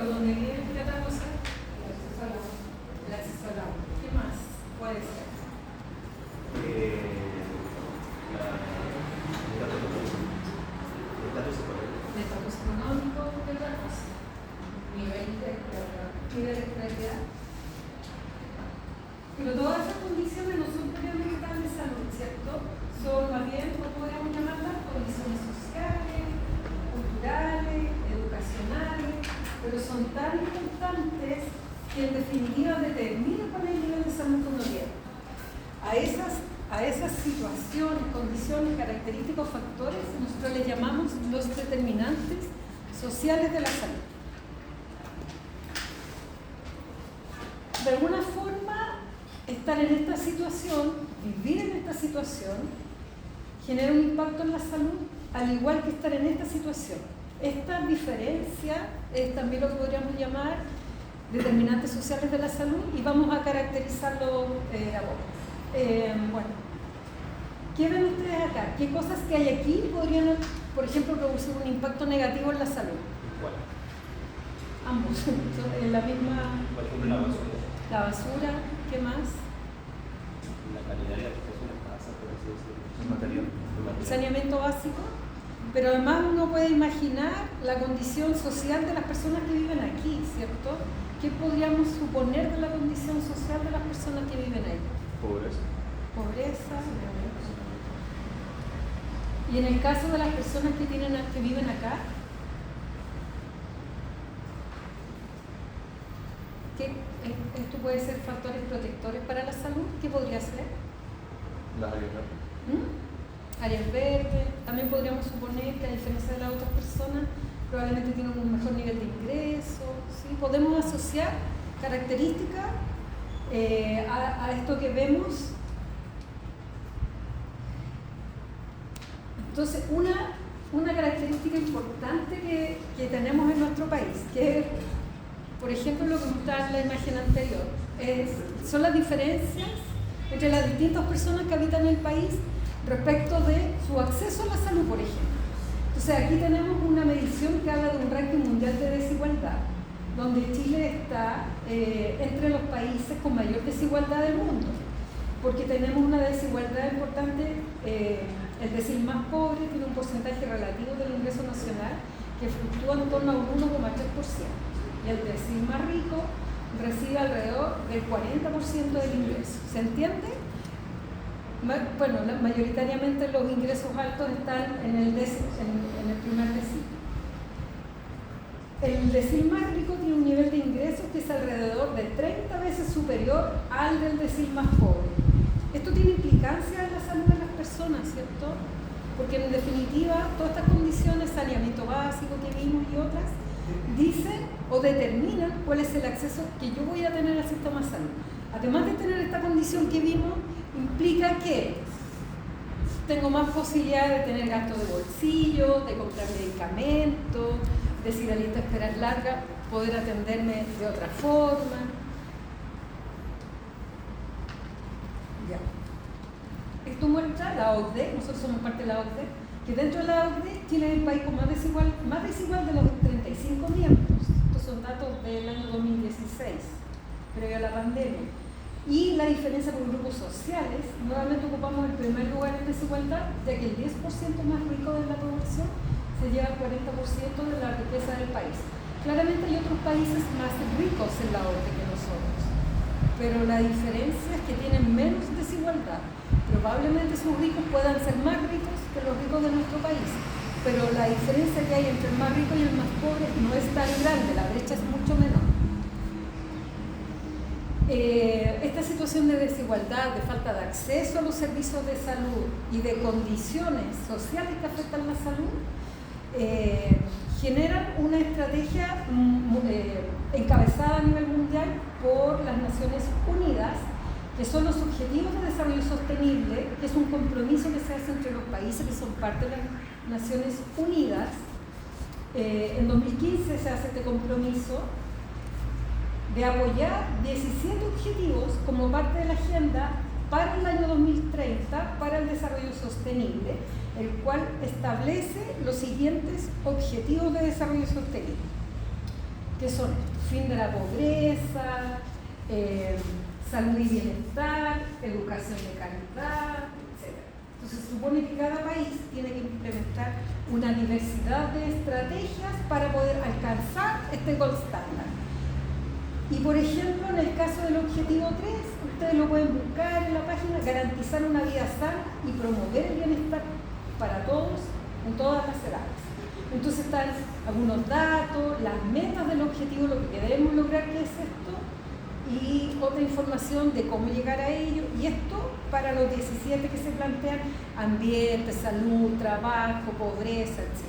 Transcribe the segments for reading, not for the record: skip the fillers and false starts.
donde vive la cosa, el acceso al agua. ¿Qué más puede ser? El estatus económico de la cosa. Nivel de escolaridad. Pero todas esas condiciones no son propiamente tal de salud, ¿cierto? Son más bien, ¿cómo podríamos llamarlas? Condiciones sociales, culturales, educacionales, pero son tan importantes que en definitiva determinan cuál es el nivel de salud que uno tiene. A esas situaciones, condiciones, característicos, factores, nosotros les llamamos los determinantes sociales de la salud. De alguna forma, estar en esta situación, vivir en esta situación, genera un impacto en la salud, al igual que estar en esta situación. Esta diferencia es también lo que podríamos llamar determinantes sociales de la salud y vamos a caracterizarlo ahora. Bueno, ¿qué ven ustedes acá? ¿Qué cosas que hay aquí podrían, por ejemplo, producir un impacto negativo en la salud? ¿Cuál? Ambos, en la misma... Por ejemplo, la basura. La basura, ¿qué más? La calidad de la habitación en casa, por así decirlo. El material. El saneamiento básico, pero además uno puede imaginar la condición social de las personas que viven aquí, ¿cierto? ¿Qué podríamos suponer de la condición social de las personas que viven ahí? Pobreza. Pobreza. Y en el caso de las personas que viven acá, esto puede ser factores protectores para la salud. ¿Qué podría ser? Las áreas verdes. Áreas verdes. También podríamos suponer que a diferencia de las otras personas probablemente tienen un mejor nivel de ingreso, ¿sí? Podemos asociar características a esto que vemos. Entonces, una característica importante que tenemos en nuestro país, que es, por ejemplo, lo que mostraba en la imagen anterior, son las diferencias entre las distintas personas que habitan el país respecto de su acceso a la salud, por ejemplo. Entonces, aquí tenemos una medición que habla de un ranking mundial de desigualdad, donde Chile está entre los países con mayor desigualdad del mundo, porque tenemos una desigualdad importante. El decil más pobre tiene un porcentaje relativo del ingreso nacional que fluctúa en torno a un 1,3%. Y el decil más rico recibe alrededor del 40% del ingreso. ¿Se entiende? Bueno, mayoritariamente los ingresos altos están en el primer decil. El decil más rico tiene un nivel de ingresos que es alrededor de 30 veces superior al del decil más pobre. Esto tiene implicancias en la salud de las personas, ¿cierto? Porque en definitiva todas estas condiciones, saneamiento básico que vimos y otras, dicen o determinan cuál es el acceso que yo voy a tener al sistema de salud. Además de tener esta condición que vimos, implica que tengo más posibilidad de tener gastos de bolsillo, de comprar medicamentos, de si la lista de espera es larga, poder atenderme de otra forma. Ya. Esto muestra la OCDE, nosotros somos parte de la OCDE, que dentro de la OCDE Chile es el país con más desigual de los 35 miembros. Estos son datos del año 2016, previo a la pandemia. Y la diferencia por grupos sociales, nuevamente ocupamos el primer lugar en desigualdad, ya que el 10% más rico de la población se lleva el 40% de la riqueza del país. Claramente hay otros países más ricos en la OCDE que nosotros, pero la diferencia es que tienen menos desigualdad. Probablemente sus ricos puedan ser más ricos que los ricos de nuestro país, pero la diferencia que hay entre el más rico y el más pobre no es tan grande, la brecha es mucho menor. Esta situación de desigualdad, de falta de acceso a los servicios de salud y de condiciones sociales que afectan la salud, generan una estrategia encabezada a nivel mundial por las Naciones Unidas, que son los Objetivos de Desarrollo Sostenible, que es un compromiso que se hace entre los países que son parte de las Naciones Unidas. En 2015 se hace este compromiso de apoyar 17 objetivos como parte de la agenda para el año 2030 para el desarrollo sostenible, el cual establece los siguientes objetivos de desarrollo sostenible. ¿Qué son estos? Fin de la pobreza, salud y bienestar, educación de calidad, etc. Entonces se supone que cada país tiene que implementar una diversidad de estrategias para poder alcanzar este gold standard. Y por ejemplo, en el caso del objetivo 3, ustedes lo pueden buscar en la página, garantizar una vida sana y promover el bienestar para todos en todas las edades. Entonces están algunos datos, las metas del objetivo, lo que queremos lograr, que es esto, y otra información de cómo llegar a ello, y esto para los 17 que se plantean: ambiente, salud, trabajo, pobreza, etc.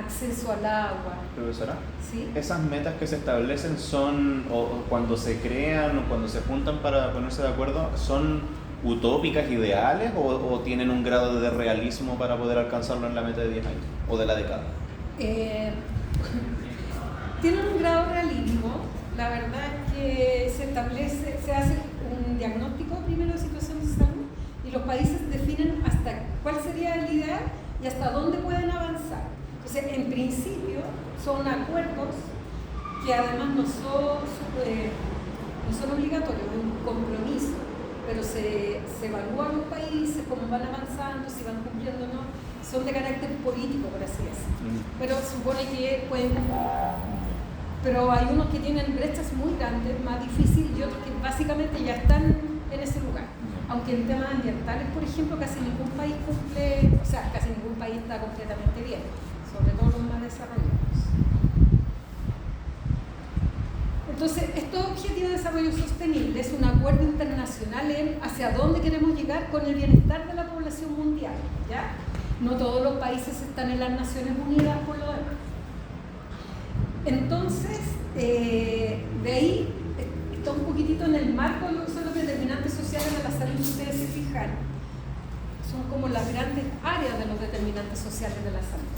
Acceso al agua. Profesora, ¿Sí? ¿esas metas que se establecen son, o cuando se crean o cuando se juntan para ponerse de acuerdo, son utópicas, ideales, o tienen un grado de realismo para poder alcanzarlo en la meta de 10 años o de la década? Tienen un grado de realismo. La verdad es que se hace un diagnóstico primero de situación de salud y los países definen hasta cuál sería el ideal y hasta dónde pueden avanzar. Entonces, en principio, son acuerdos que además no son obligatorios, es un compromiso, pero se evalúan los países, cómo van avanzando, si van cumpliendo o no. Son de carácter político, por así decirlo, pero supone que pueden cumplir. Pero hay unos que tienen brechas muy grandes, más difíciles, y otros que básicamente ya están en ese lugar. Aunque en temas ambientales, por ejemplo, casi ningún país casi ningún país está completamente bien, sobre todo los más desarrollados. Entonces, estos objetivos de desarrollo sostenible es un acuerdo internacional en hacia dónde queremos llegar con el bienestar de la población mundial, ¿ya? No todos los países están en las Naciones Unidas por lo demás. Entonces, de ahí está un poquitito en el marco de lo que son los determinantes sociales de la salud. Si ustedes se fijan, son como las grandes áreas de los determinantes sociales de la salud.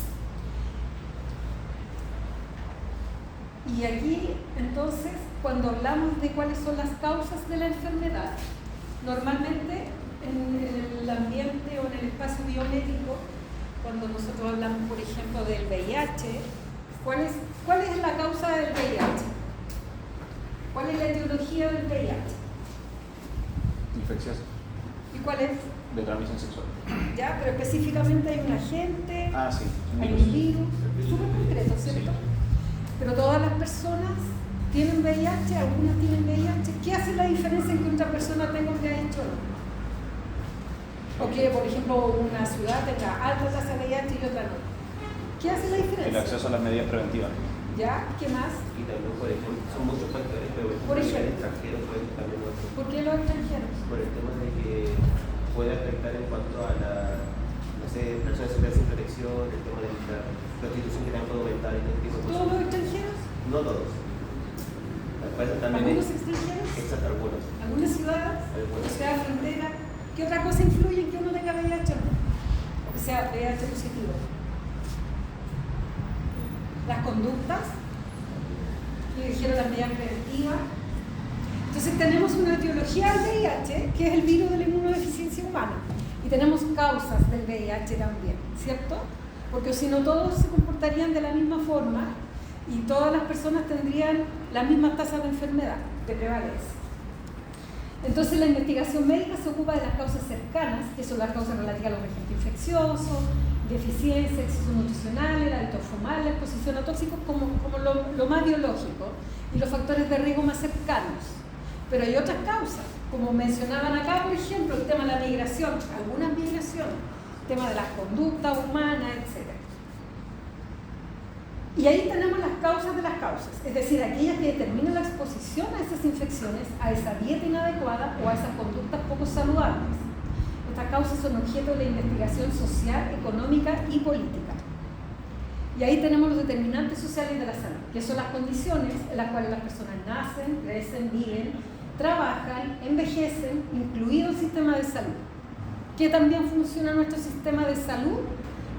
Y aquí, entonces, cuando hablamos de cuáles son las causas de la enfermedad, normalmente en el ambiente o en el espacio biomédico, cuando nosotros hablamos, por ejemplo, del VIH, ¿cuál es la causa del VIH? ¿Cuál es la etiología del VIH? Infecciosa. ¿Y cuál es? De transmisión sexual. Ya, pero específicamente hay un agente, Sí. hay un virus, súper concreto, ¿cierto? Sí. Pero todas las personas tienen VIH, algunas tienen VIH. ¿Qué hace la diferencia en que otra persona tenga un VIH o no? O que, por ejemplo, una ciudad tenga alta tasa de VIH y otra no. ¿Qué hace la diferencia? El acceso a las medidas preventivas. ¿Ya? ¿Qué más? Y también, por ejemplo, son muchos factores, pero por ejemplo, el extranjero puede también otro. ¿Por qué los extranjeros? Por el tema de que puede afectar en cuanto a la, no sé, personas sin protección, el tema de la prostitución que también puede aumentar y todo tipo de cosas. ¿Todos los extranjeros? No todos. También ¿Algunos extranjeros? Exacto, algunos. ¿Algunas ciudades? Algunos. O sea, frontera. ¿Qué otra cosa influye en que uno tenga VIH o no? O que sea VIH positivo. Las conductas, que dijeron las medidas preventivas. Entonces tenemos una etiología del VIH, que es el virus de la inmunodeficiencia humana, y tenemos causas del VIH también, ¿cierto? Porque si no todos se comportarían de la misma forma y todas las personas tendrían las mismas tasas de enfermedad, de prevalencia. Entonces la investigación médica se ocupa de las causas cercanas, que son las causas relativas a los agentes infecciosos, deficiencia, exceso nutricional, el hábito fumar, la exposición a tóxicos como lo más biológico y los factores de riesgo más cercanos. Pero hay otras causas, como mencionaban acá, por ejemplo, el tema de la migración, algunas migraciones, el tema de las conductas humanas, etc. Y ahí tenemos las causas de las causas, es decir, aquellas que determinan la exposición a esas infecciones, a esa dieta inadecuada o a esas conductas poco saludables. Estas causas son objeto de la investigación social, económica y política. Y ahí tenemos los determinantes sociales de la salud, que son las condiciones en las cuales las personas nacen, crecen, viven, trabajan, envejecen, incluido el sistema de salud. ¿Qué también funciona nuestro sistema de salud?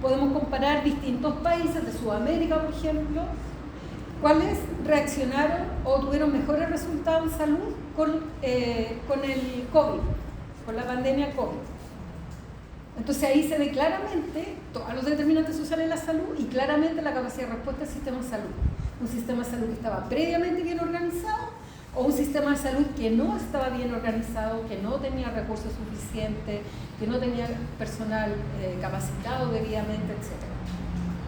Podemos comparar distintos países de Sudamérica, por ejemplo, cuáles reaccionaron o tuvieron mejores resultados en salud con el COVID, con la pandemia COVID. Entonces ahí se ve claramente todos los determinantes sociales de la salud y claramente la capacidad de respuesta del sistema de salud. un sistema de salud que estaba previamente bien organizado o un sistema de salud que no estaba bien organizado, que no tenía recursos suficientes, que no tenía personal capacitado debidamente, etc.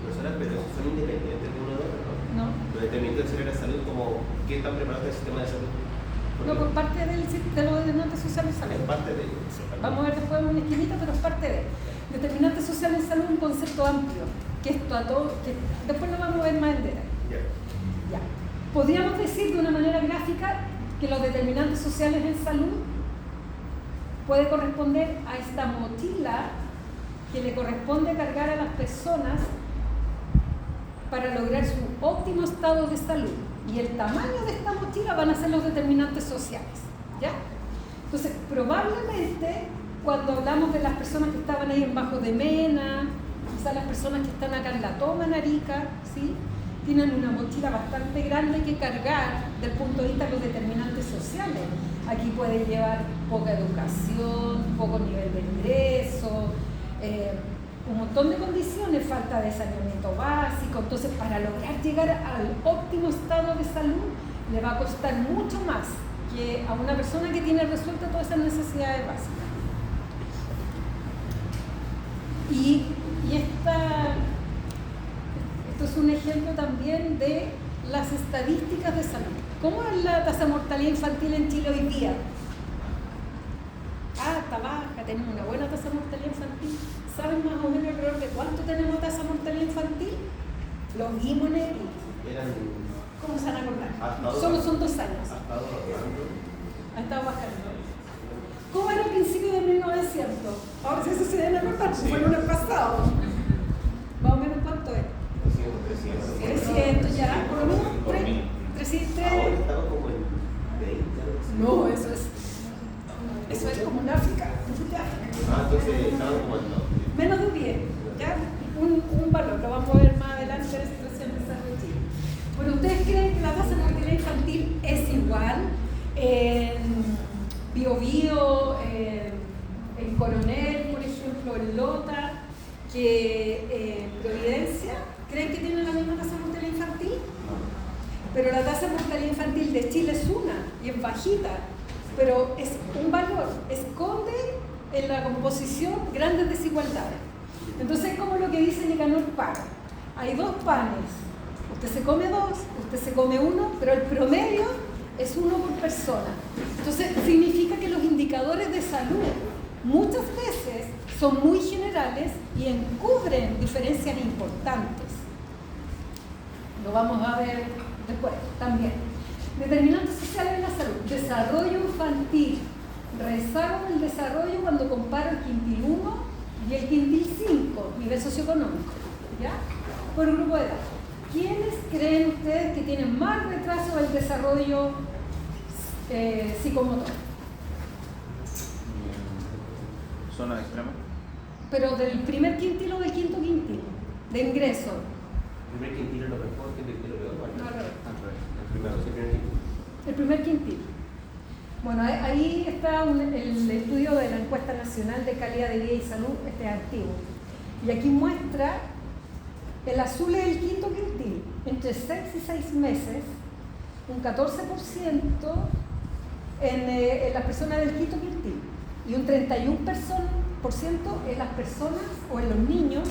Profesora, pero son independientes de uno de otro, ¿no? ¿No? Los determinantes de la salud, como ¿qué tan preparado está el sistema de salud? No, por parte de los determinantes sociales de salud. Es parte de ello. Sí. Vamos a ver después una esquinita, pero es parte de. Determinantes sociales de salud es un concepto amplio, que esto a todo, que después lo vamos a ver más en detalle. Ya. Ya. Podríamos decir de una manera gráfica que los determinantes sociales en salud puede corresponder a esta mochila que le corresponde cargar a las personas para lograr su óptimo estado de salud. Y el tamaño de esta mochila van a ser los determinantes sociales, ¿ya? Entonces, probablemente, cuando hablamos de las personas que estaban ahí en Bajo de Mena, quizás las personas que están acá en La Toma, en Arica, ¿sí? Tienen una mochila bastante grande que cargar desde el punto de vista de los determinantes sociales. Aquí puede llevar poca educación, poco nivel de ingreso, un montón de condiciones, falta de saneamiento básico. Entonces, para lograr llegar al óptimo estado de salud, le va a costar mucho más que a una persona que tiene resueltas todas esas necesidades básicas. Y esto es un ejemplo también de las estadísticas de salud. ¿Cómo es la tasa de mortalidad infantil en Chile hoy día? Está baja, tenemos una buena tasa de mortalidad infantil. ¿Saben más o menos alrededor de cuánto tenemos tasa de mortalidad infantil? Lo vimos en el... ¿Cómo se van a acordar? Solo son 2 años. Ha estado bajando. ¿Cómo era el principio de 1900? Ahora sí, eso se deben acordar, fue el lunes pasado. Más o menos cuánto es. 300 ya, por lo menos 300. Ahora estamos como en 20. No, eso es como en África. Entonces estamos como en 2. Menos de 10, ¿ya? Un valor, lo vamos a ver más adelante en la situación de Desarrollo de Chile. Bueno, ¿ustedes creen que la tasa de mortalidad infantil es igual en Biobío, en Coronel, por ejemplo, en Lota, que en Providencia? ¿Creen que tienen la misma tasa de mortalidad infantil? Pero la tasa de mortalidad infantil de Chile es una y es bajita, pero es un valor, esconde en la composición grandes desigualdades. Entonces es como lo que dice Nicanor Parra. Hay 2 panes, usted se come 2, usted se come 1, pero el promedio es 1 por persona. Entonces significa que los indicadores de salud muchas veces son muy generales y encubren diferencias importantes. Lo vamos a ver después también. Determinantes sociales de la salud. Desarrollo infantil. Rezago del desarrollo cuando comparo el quintil 1 y el quintil 5, nivel socioeconómico, ¿ya? Por un grupo de edad. ¿Quiénes creen ustedes que tienen más retraso del desarrollo psicomotor? ¿Zona extrema? Pero del primer quintil o del quinto quintil, de ingreso. El primer quintil es lo mejor, que el quintil es lo peor. No, al revés. El El primer quintil. Bueno, ahí está el estudio de la Encuesta Nacional de Calidad de Vida y Salud, este es antiguo. Y aquí muestra, el azul es el quinto quintil, entre 6 y 6 meses, un 14% en las personas del quinto quintil y un 31% en las personas o en los niños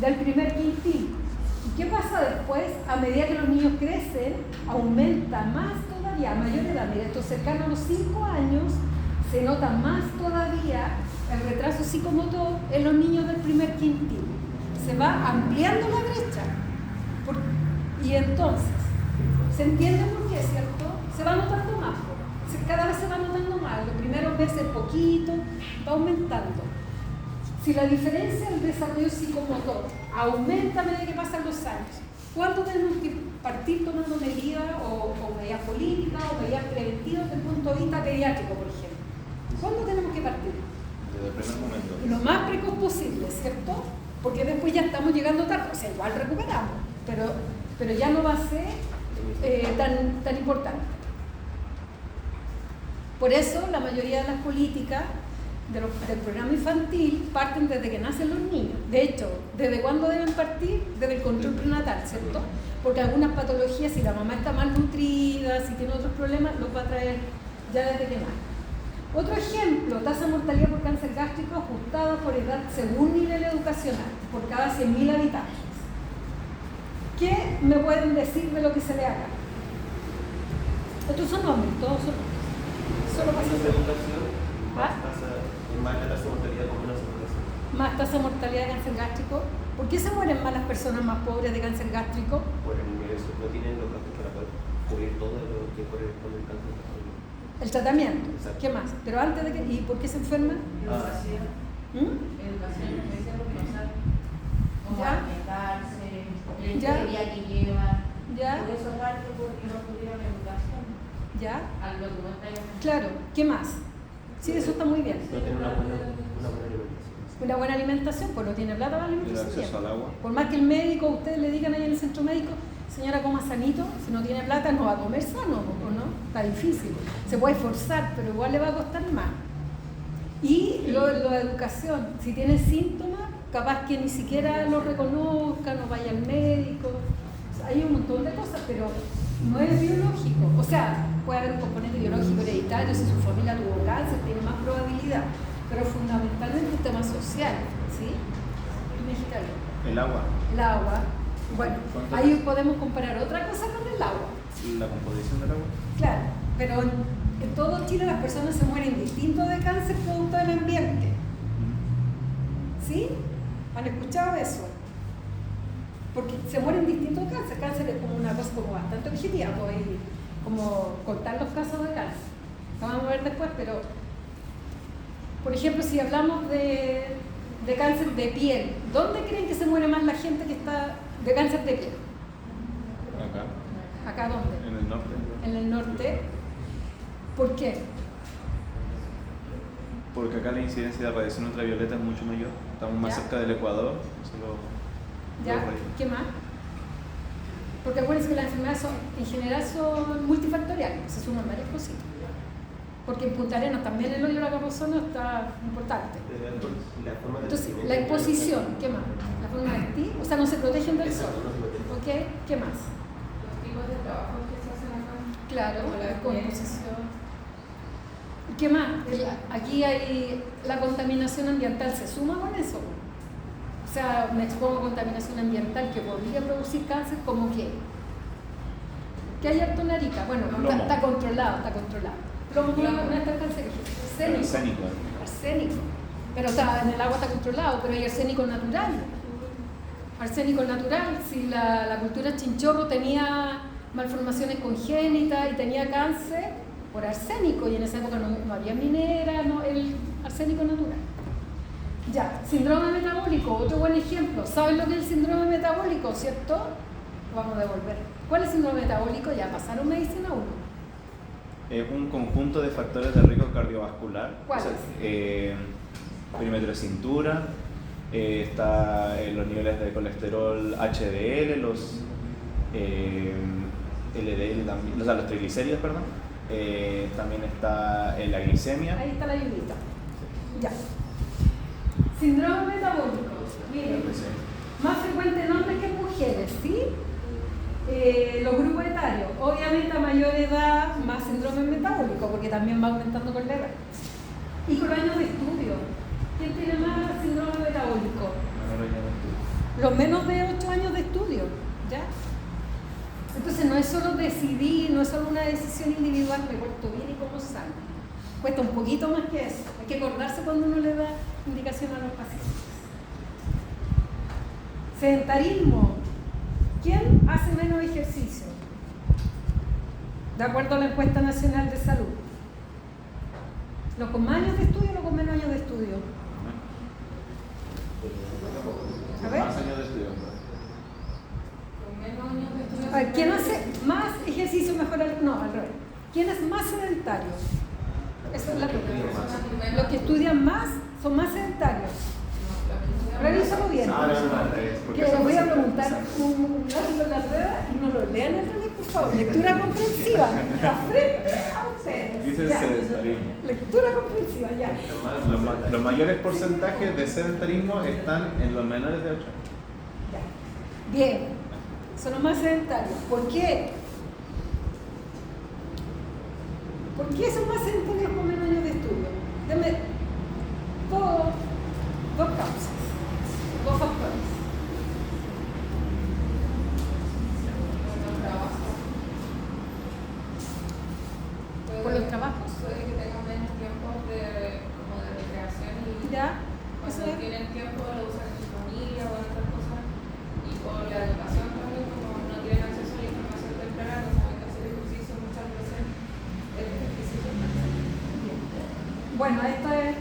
del primer quintil. ¿Y qué pasa después? A medida que los niños crecen, aumenta más todavía, a mayor edad. Mira, esto cercano a los 5 años, se nota más todavía el retraso psicomotor en los niños del primer quintil. Se va ampliando la brecha. Y entonces, ¿se entiende por qué, cierto? Se va notando más. Cada vez se va notando más. Los primeros meses poquito, va aumentando. Si la diferencia del desarrollo psicomotor aumenta a medida que pasan los años, ¿cuándo tenemos que partir tomando medidas o medidas políticas o medidas preventivas desde el punto de vista pediátrico, por ejemplo? ¿Cuándo tenemos que partir? Desde el primer momento. Lo más precoz posible, ¿cierto? Porque después ya estamos llegando tarde, o sea, igual recuperamos, pero ya no va a ser tan importante. Por eso la mayoría de las políticas del programa infantil parten desde que nacen los niños. De hecho, ¿desde cuándo deben partir? Desde el control prenatal, ¿cierto? Porque algunas patologías, si la mamá está mal nutrida, si tiene otros problemas, los va a traer ya desde que nace. Otro ejemplo, tasa de mortalidad por cáncer gástrico ajustada por edad según nivel educacional, por cada 100.000 habitantes. ¿Qué me pueden decir de lo que se le haga? Estos son hombres, todos son hombres. Solo pasa de educación, ¿Ah? más tasa de mortalidad con menos educación. Más tasa de mortalidad de cáncer gástrico. ¿Por qué se mueren más las personas más pobres de cáncer gástrico? Por el ingreso, no tienen los gastos para poder cubrir todo lo que por el cáncer. El tratamiento. Exacto. ¿Qué más? Pero antes de que... ¿Y por qué se enferman? Educación. Educación, empecé por pasar. Cómo ¿Ya? alimentarse, el ¿Ya? día que lleva. ¿Ya? Por eso es algo porque no tuvieron educación. ¿Ya? A lo que vos estás Claro. ¿Qué más? Sí, eso está muy bien. No tienen una buena alimentación. Una buena alimentación, pues no tiene plata para El alimentarse bien. acceso al agua. Por más que el médico, ustedes le digan ahí en el centro médico, señora, coma sanito, si no tiene plata no va a comer sano, ¿o no? Está difícil. Se puede esforzar, pero igual le va a costar más. Y lo de educación, si tiene síntomas, capaz que ni siquiera lo reconozca, no vaya al médico. O sea, hay un montón de cosas, pero no es biológico. O sea, puede haber un componente biológico hereditario, si su familia tuvo cáncer, tiene más probabilidad. Pero fundamentalmente un tema social, ¿sí? Tú me dijiste algo. El agua, El agua. Bueno, ahí podemos comparar otra cosa con el agua. la composición del agua. Claro, pero en todo Chile las personas se mueren distinto de cáncer producto del ambiente. ¿Sí? ¿Han escuchado eso? Porque se mueren distintos de cáncer. Cáncer es como una cosa como bastante objetiva, pues, como contar los casos de cáncer. Lo vamos a ver después, pero por ejemplo, si hablamos de cáncer de piel, ¿dónde creen que se muere más la gente que está de cáncer de piel? Acá, ¿Acá dónde? en el norte. En el norte. ¿Por qué? Porque acá la incidencia de radiación ultravioleta es mucho mayor. Estamos más ¿Ya? cerca del Ecuador. ¿Ya? ¿Qué más? Porque acuérdense que las enfermedades en general son multifactoriales, se suman varias cositas. Porque en Punta Arenas también el hoyo de la capa de ozono está importante. La forma de Entonces, vestimenta. la exposición, ¿qué más? La forma de vestir, o sea, no se protegen del sol. Exacto, no se protegen. ¿Ok? ¿Qué más? Los tipos de trabajo que se hacen acá. Claro, Como la la composición. ¿Y qué más? Aquí hay la contaminación ambiental, ¿se suma con eso? O sea, me expongo a contaminación ambiental que podría producir cáncer, ¿como qué? ¿Qué hay harto en Arica? Bueno, está controlado, está controlado. Plomo no está cancerígeno. Arsénico. Arsénico. Pero en el agua está controlado, pero hay arsénico natural. Arsénico natural. Si la cultura chinchorro tenía malformaciones congénitas y tenía cáncer por arsénico, y en esa época no había minera, el arsénico natural. Ya, síndrome metabólico, otro buen ejemplo. ¿Saben lo que es el síndrome metabólico, cierto? Vamos a devolver. ¿Cuál es el síndrome metabólico? Ya pasaron medicina 1. Es un conjunto de factores de riesgo cardiovascular. ¿Cuáles? Perímetro de cintura, está los niveles de colesterol HDL, los LDL también, o sea, los triglicéridos, perdón. También está la glicemia. Ahí está la ayudita. Ya. Síndrome metabólico. Miren, más frecuente en hombres que en mujeres, ¿sí? Los grupos etarios, obviamente a mayor edad, más síndrome metabólico, porque también va aumentando con la edad. Y con años de estudio. ¿Quién tiene más síndrome metabólico? Los menos de 8 años de estudio, ¿ya? Entonces no es solo decidir, no es solo una decisión individual, me porto bien y como sano. Cuesta un poquito más que eso. Hay que acordarse cuando uno le da indicación a los pacientes. Sedentarismo. ¿Quién hace menos ejercicio? De acuerdo a la encuesta nacional de salud. ¿Los con más años de estudio o los con menos años de estudio? A ver. Más años de estudio. Con menos años de estudio. A ver, ¿quién hace más ejercicio mejor? No, al revés. ¿Quién es más sedentario? Esa es la pregunta. Los que estudian más son más sedentarios. Revísalo bien. Ah, no, al revés, porque Que les son voy a más preguntar exacto. un gráfico en la rueda y no lo lean al revés por favor, lectura comprensiva. La frente a ustedes. Dice Ya. sedentarismo. Lectura comprensiva, ya. Los mayores porcentajes de sedentarismo están en los menores de 8 años. Ya. Bien, son los más sedentarios. ¿Por qué? ¿Por qué son más sedentarios con menos años de estudio? Deme dos causas, dos factores. Por los trabajos. Puede que tengan menos tiempo como de recreación y Ya, eso cuando es. tienen tiempo lo usan en su familia o en otras cosas. Y por la educación también, como no tienen acceso a la información temprana, no saben que hacer ejercicio muchas veces es difícil. Bueno, esto es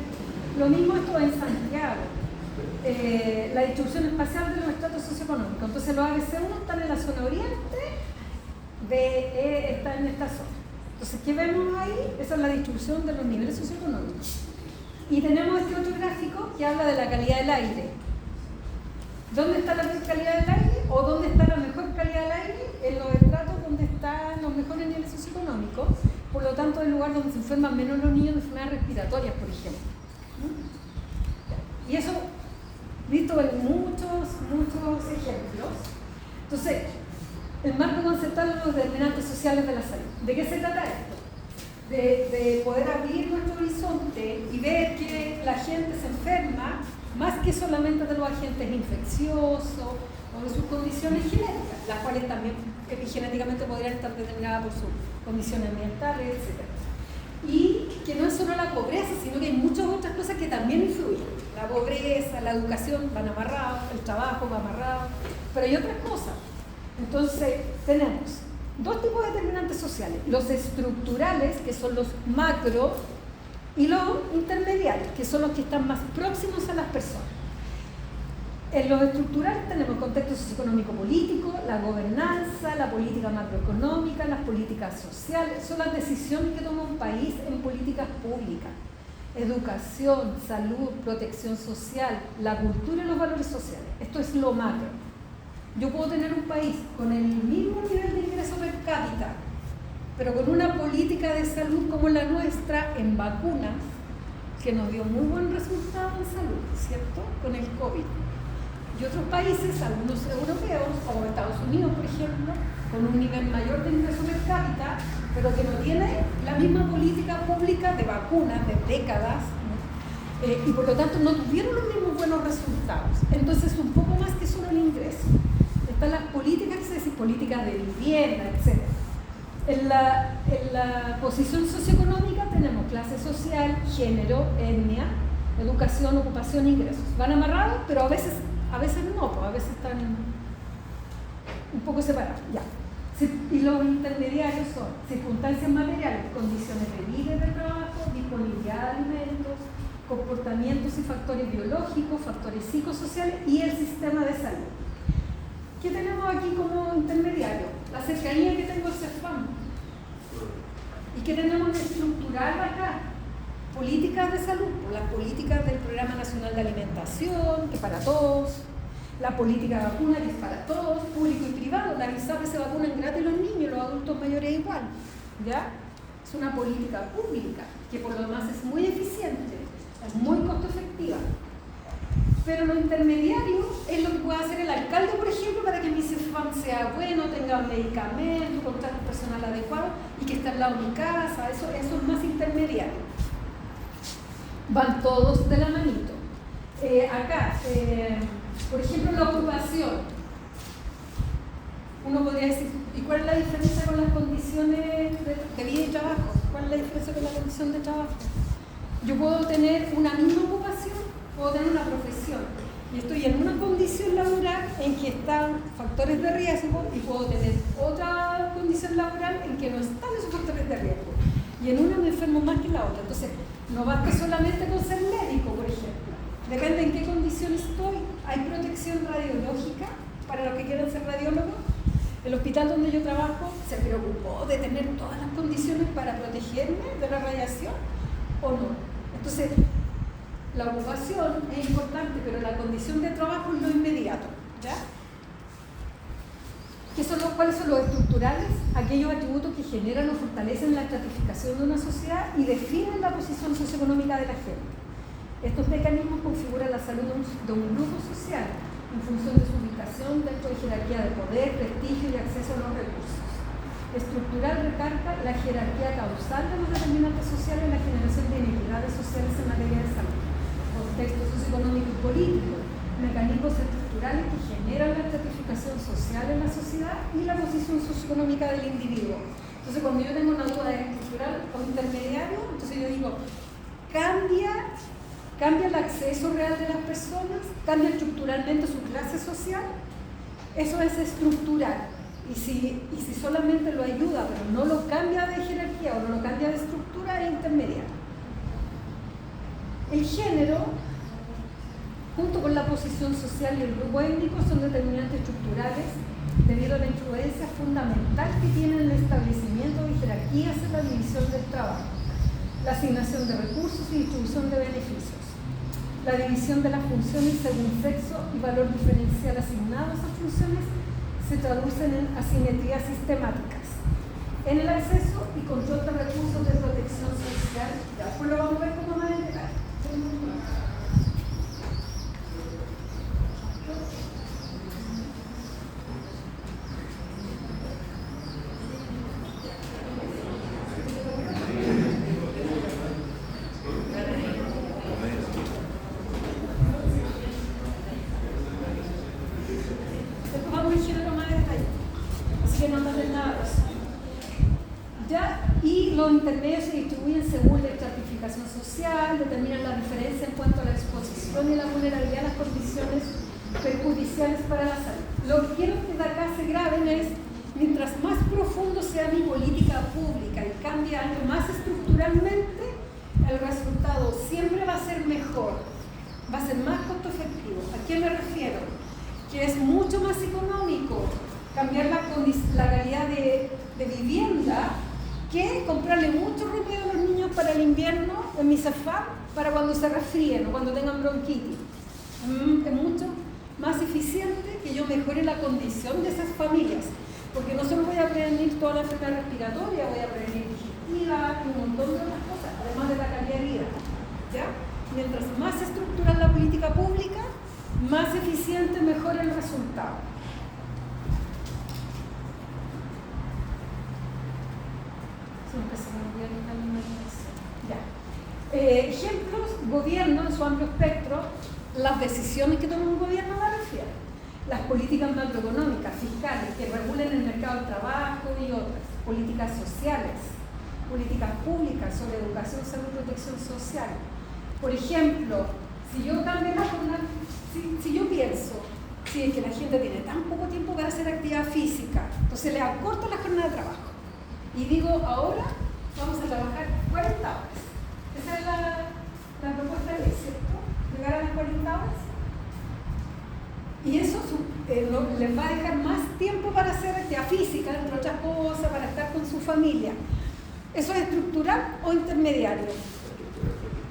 lo mismo esto en Santiago. La distribución espacial de los estratos socioeconómicos. Entonces los ABC1 están en la zona oriente, BE está en esta zona. Entonces, ¿qué vemos ahí? Esa es la distribución de los niveles socioeconómicos. Y tenemos este otro gráfico que habla de la calidad del aire. ¿Dónde está la peor calidad del aire? ¿O dónde está la mejor calidad del aire? En los estratos donde están los mejores niveles socioeconómicos. Por lo tanto, el lugar donde se enferman menos los niños de enfermedades respiratorias, por ejemplo. Y eso, visto en muchos ejemplos. Entonces, el marco conceptual de los determinantes sociales de la salud. ¿De qué se trata esto? De poder abrir nuestro horizonte y ver que la gente se enferma más que solamente de los agentes infecciosos o de sus condiciones genéticas, las cuales también epigenéticamente podrían estar determinadas por sus condiciones ambientales, etc. Y que no es solo la pobreza, sino que hay muchas otras cosas que también influyen. La pobreza, la educación van amarrados, el trabajo va amarrado, pero hay otras cosas. Entonces, tenemos dos tipos de determinantes sociales, los estructurales, que son los macro, y los intermediarios, que son los que están más próximos a las personas. En los estructurales tenemos el contexto socioeconómico-político, la gobernanza, la política macroeconómica, las políticas sociales, son las decisiones que toma un país en políticas públicas, educación, salud, protección social, la cultura y los valores sociales. Esto es lo macro. Yo puedo tener un país con el mismo nivel de ingreso per cápita, pero con una política de salud como la nuestra en vacunas, que nos dio muy buen resultado en salud, ¿cierto? Con el COVID. Y otros países, algunos europeos, como Estados Unidos, por ejemplo, con un nivel mayor de ingreso per cápita, pero que no tiene la misma política pública de vacunas de décadas, ¿no? Y por lo tanto no tuvieron los mismos buenos resultados. Entonces, un poco más que solo el ingreso. Están las políticas, es decir, políticas de vivienda, etc. En la posición socioeconómica tenemos clase social, género, etnia, educación, ocupación e ingresos. Van amarrados, pero a veces no, pues a veces están un poco separados. Ya. Y los intermediarios son circunstancias materiales, condiciones de vida y de trabajo, disponibilidad de alimentos, comportamientos y factores biológicos, factores psicosociales y el sistema de salud. ¿Qué tenemos aquí como intermediario? La cercanía que tengo al CEFAM. ¿Y qué tenemos de estructural acá? Políticas de salud, las políticas del Programa Nacional de Alimentación, que es para todos, la política de vacuna, que es para todos, público y privado, la ISAPRE se vacunan gratis los niños, los adultos mayores igual, ¿ya? Es una política pública, que por lo demás es muy eficiente, es muy costo efectiva. Pero lo intermediario es lo que puede hacer el alcalde, por ejemplo, para que mi CEFAM sea bueno, tenga medicamentos, contrate personal adecuado y que esté al lado de mi casa, eso es más intermediario. Van todos de la manito. Acá, por ejemplo, la ocupación. Uno podría decir, ¿y cuál es la diferencia con las condiciones de vida y trabajo? ¿Cuál es la diferencia con la condición de trabajo? Yo puedo tener una misma ocupación, puedo tener una profesión y estoy en una condición laboral en que están factores de riesgo y puedo tener otra condición laboral en que no están esos factores de riesgo y en una me enfermo más que en la otra. Entonces, no basta solamente con ser médico, por ejemplo. Depende en qué condición estoy. Hay protección radiológica para los que quieran ser radiólogos. El hospital donde yo trabajo se preocupó de tener todas las condiciones para protegerme de la radiación o no. Entonces, la ocupación es importante, pero la condición de trabajo es lo inmediato, ¿ya? ¿Cuáles son los estructurales? Aquellos atributos que generan o fortalecen la estratificación de una sociedad y definen la posición socioeconómica de la gente. Estos mecanismos configuran la salud de un grupo social en función de su ubicación dentro de jerarquía de poder, prestigio y acceso a los recursos. Estructural recarga la jerarquía causal de los determinantes sociales en la generación de inequidades sociales en materia de salud. Contexto socioeconómico y político, mecanismos estructurales que generan la estratificación social en la sociedad y la posición socioeconómica del individuo. Entonces, cuando yo tengo una duda estructural o intermediario, entonces yo digo, cambia el acceso real de las personas, cambia estructuralmente su clase social, eso es estructural. Y si solamente lo ayuda, pero no lo cambia de jerarquía o no lo cambia de estructura, es intermediario. El género, junto con la posición social y el grupo étnico, son determinantes estructurales debido a la influencia fundamental que tienen el establecimiento de jerarquías en la división del trabajo, la asignación de recursos y distribución de beneficios, la división de las funciones según sexo y valor diferencial asignado a esas funciones se traducen en asimetrías sistemáticas en el acceso y control de recursos de protección social. Ya después lo vamos a ver como más en detalle. Los intermedios se distribuyen según la estratificación social, determinan la diferencia en cuanto a la exposición y la vulnerabilidad a las condiciones perjudiciales para la salud. Lo que quiero que de acá se graben es, mientras más profundo sea mi política pública y cambie algo más estructuralmente, el resultado siempre va a ser mejor, va a ser más costo efectivo. ¿A qué me refiero? Que es mucho más económico cambiar la calidad de vivienda que comprarle mucho remedio a los niños para el invierno en mi Cefam para cuando se resfríen o cuando tengan bronquitis. Es mucho más eficiente que yo mejore la condición de esas familias, porque no solo voy a prevenir toda la enfermedad respiratoria, voy a prevenir digestiva y un montón de otras cosas, además de la calidad de vida. ¿Ya? Mientras más estructural la política pública, más eficiente mejora el resultado. Ejemplos, gobierno en su amplio espectro, las decisiones que toma un gobierno la refieren, las políticas macroeconómicas, fiscales, que regulen el mercado del trabajo y otras, políticas sociales, políticas públicas sobre educación, salud y protección social. Por ejemplo, si yo cambio la jornada, si yo pienso, si es que la gente tiene tan poco tiempo para hacer actividad física, entonces le acorto la jornada de trabajo y digo, ahora vamos a trabajar 40 horas. Esa es la propuesta de ley, ¿cierto? Llegar a las 40 horas. Y eso les va a dejar más tiempo para hacer actividad física, entre otras cosas, para estar con su familia. ¿Eso es estructural o intermediario?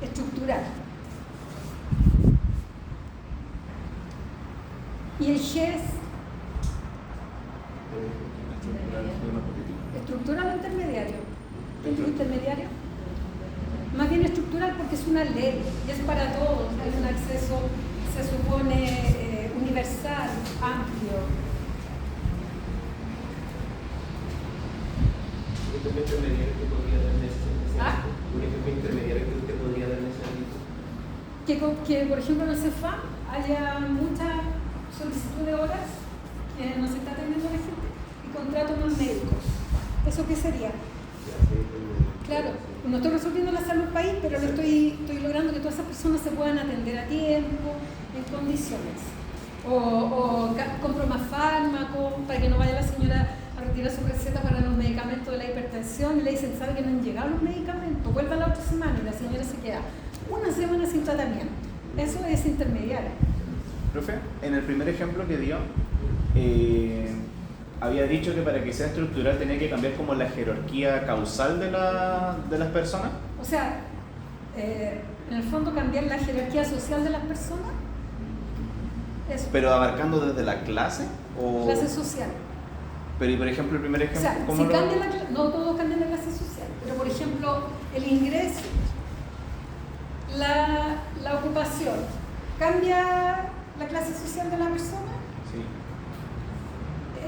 Estructural. ¿Y el GES? ¿Estructural o intermediario? ¿Intermediario? Más bien estructural porque es una ley y es para todos. Hay un acceso, se supone, universal, amplio. ¿Un ejemplo intermediario que podría dar ese? ¿Ah? ¿Un ejemplo intermediario que usted podría dar ese? Que, por ejemplo, en el Cefam haya mucha solicitud de horas que no se está atendiendo la gente y contrato más médicos. ¿Eso qué sería? Claro, no estoy resolviendo la salud del país, pero estoy logrando que todas esas personas se puedan atender a tiempo, en condiciones. O compro más fármacos para que no vaya la señora a retirar su receta para los medicamentos de la hipertensión y le dicen, ¿sabe que no han llegado los medicamentos? Vuelva la otra semana y la señora se queda una semana sin tratamiento. Eso es intermediario. Profe, en el primer ejemplo que dio, había dicho que para que sea estructural tenía que cambiar como la jerarquía causal de las personas. O sea, en el fondo cambiar la jerarquía social de las personas. Eso. ¿Pero abarcando desde la clase? ¿O? Clase social. Pero y por ejemplo, el primer O ejemplo, sea, ¿cómo si lo...? cambia no todos cambian la clase social, pero por ejemplo, el ingreso, la ocupación, ¿cambia la clase social de la persona? Sí.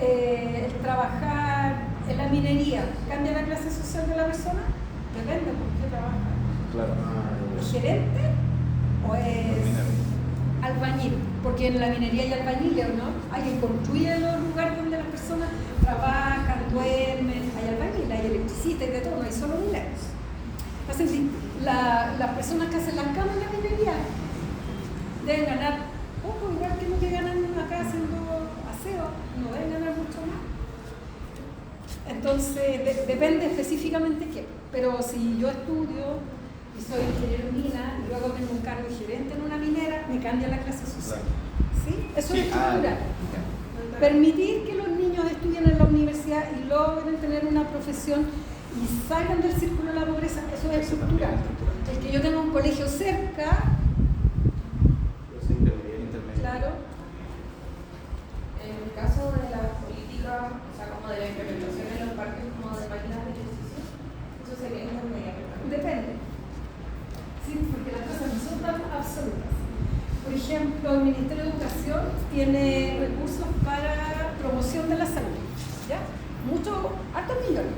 El trabajar en la minería, ¿cambia la clase social de la persona? Depende por qué trabaja. Claro. ¿Es gerente o es albañil? Porque en la minería hay albañiles, ¿o no? Hay quien construye los lugares donde las personas trabajan, duermen, hay albañiles, hay electricistas y de todo, no hay solo mineros. Así, las personas que hacen las camas en la minería deben ganar poco, igual que lo que ganan acá haciendo aseo, no deben ganar mucho más. Entonces, depende específicamente qué. Pero si yo estudio y soy ingeniero en mina y luego tengo un cargo de gerente en una minera, me cambia la clase social. ¿Sí? Eso es estructural. Permitir que los niños estudien en la universidad y logren tener una profesión y salgan del círculo de la pobreza, eso es estructural. El que yo tenga un colegio cerca, claro. En el caso de las políticas, o sea, como de la implementación en los parques como de máquinas de ejercicio, eso sería intermediario. Depende. Sí, porque las cosas no son tan absolutas. Por ejemplo, el Ministerio de Educación tiene recursos para promoción de la salud, ¿ya? Hartos millones.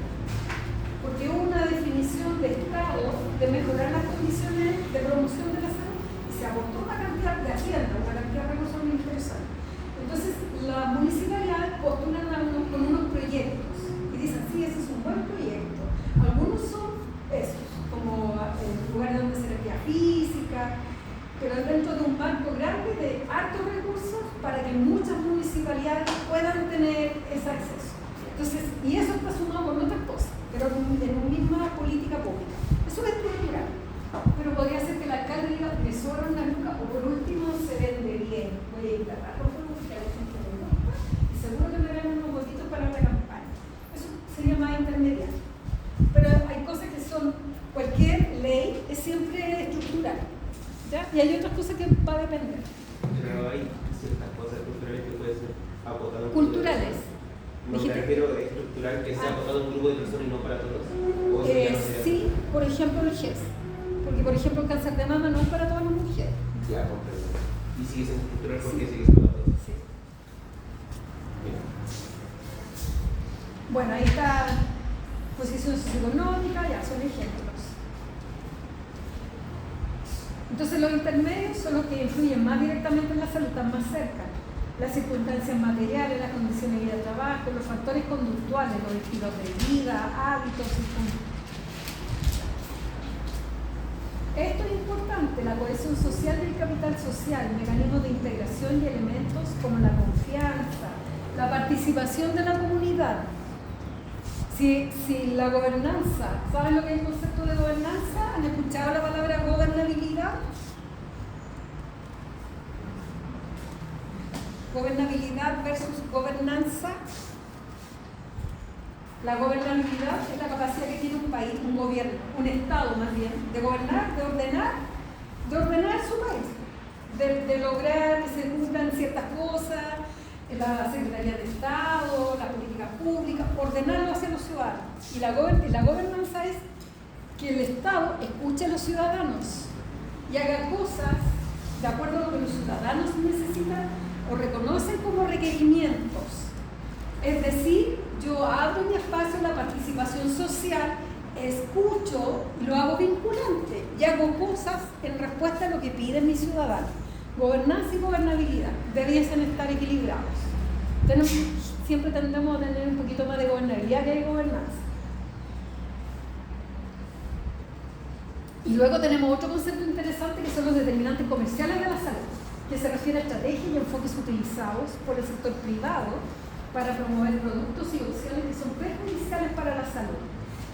Porque hubo una definición de Estado de mejorar las condiciones de promoción de la salud y se aportó una cantidad de hacienda, una cantidad de recursos muy interesantes. Entonces, las municipalidades postulan con unos proyectos y dicen, sí, ese es un buen proyecto. Algunos son esos, como lugares donde se terapia física, pero dentro de un marco grande de altos recursos para que muchas municipalidades puedan tener ese acceso. Entonces, y eso está sumado con otras cosas, pero en una misma política pública. Eso es estructural. Pero podría ser que el alcalde diga, me sobra una luca, o por último se vende bien, voy a instalar los fondos que a la gente le gusta, y seguro que me ganan unos votitos para la campaña. Eso sería más intermediario. Pero hay cosas que son, cualquier ley es siempre estructural, ¿ya? Y hay otras cosas que va a depender. Pero hay ciertas cosas culturales que pueden ser acotadas. Culturales. No me refiero a estructural que sea acotado a un grupo de personas y no para todos. ¿O eso ya no sería? Sí, por ejemplo el GES. Porque por ejemplo el cáncer de mama no es para todas las mujeres. Ya, comprendo. Y sigue siendo estructural porque sigue siendo para todos. Sí. Bien. Bueno, ahí está posición socioeconómica, ya son ejemplos. Entonces los intermedios son los que influyen más directamente en la salud, están más cerca. Las circunstancias materiales, las condiciones de vida de trabajo, los factores conductuales, los estilos de vida, hábitos, esto es importante, la cohesión social y el capital social, mecanismos de integración y elementos como la confianza, la participación de la comunidad. Si la gobernanza, ¿saben lo que es el concepto de gobernanza? ¿Han escuchado la palabra gobernabilidad? Gobernabilidad versus gobernanza. La gobernabilidad es la capacidad que tiene un país, un gobierno, un Estado más bien, de gobernar, de ordenar su país, de lograr que se cumplan ciertas cosas, la Secretaría de Estado, la política pública, ordenarlo hacia los ciudadanos. Y la gobernanza es que el Estado escuche a los ciudadanos y haga cosas de acuerdo a lo que los ciudadanos necesitan o reconocen como requerimientos. Es decir, yo abro mi espacio a la participación social, escucho y lo hago vinculante y hago cosas en respuesta a lo que piden mis ciudadanos. Gobernanza y gobernabilidad debiesen estar equilibrados. Siempre tendemos a tener un poquito más de gobernabilidad que de gobernanza. Y luego tenemos otro concepto interesante que son los determinantes comerciales de la salud, que se refiere a estrategias y enfoques utilizados por el sector privado para promover productos y opciones que son perjudiciales para la salud.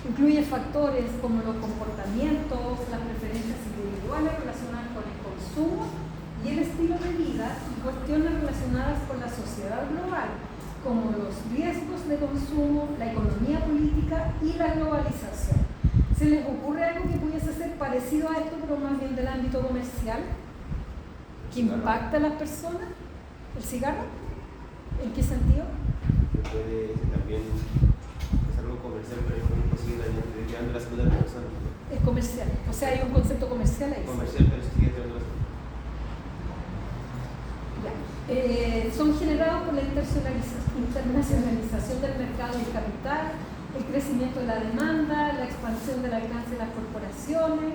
Incluye factores como los comportamientos, las preferencias individuales relacionadas con el consumo y el estilo de vida y cuestiones relacionadas con la sociedad global, como los riesgos de consumo, la economía política y la globalización. ¿Se les ocurre algo que pudiese ser parecido a esto, pero más bien del ámbito comercial? ¿Que impacta a las personas? ¿El cigarro? ¿En qué sentido? Puede también comercial ahí. Comercial, pero sigue teniendo la Son generados por la internacionalización del mercado del capital, el crecimiento de la demanda, la expansión del alcance de las corporaciones.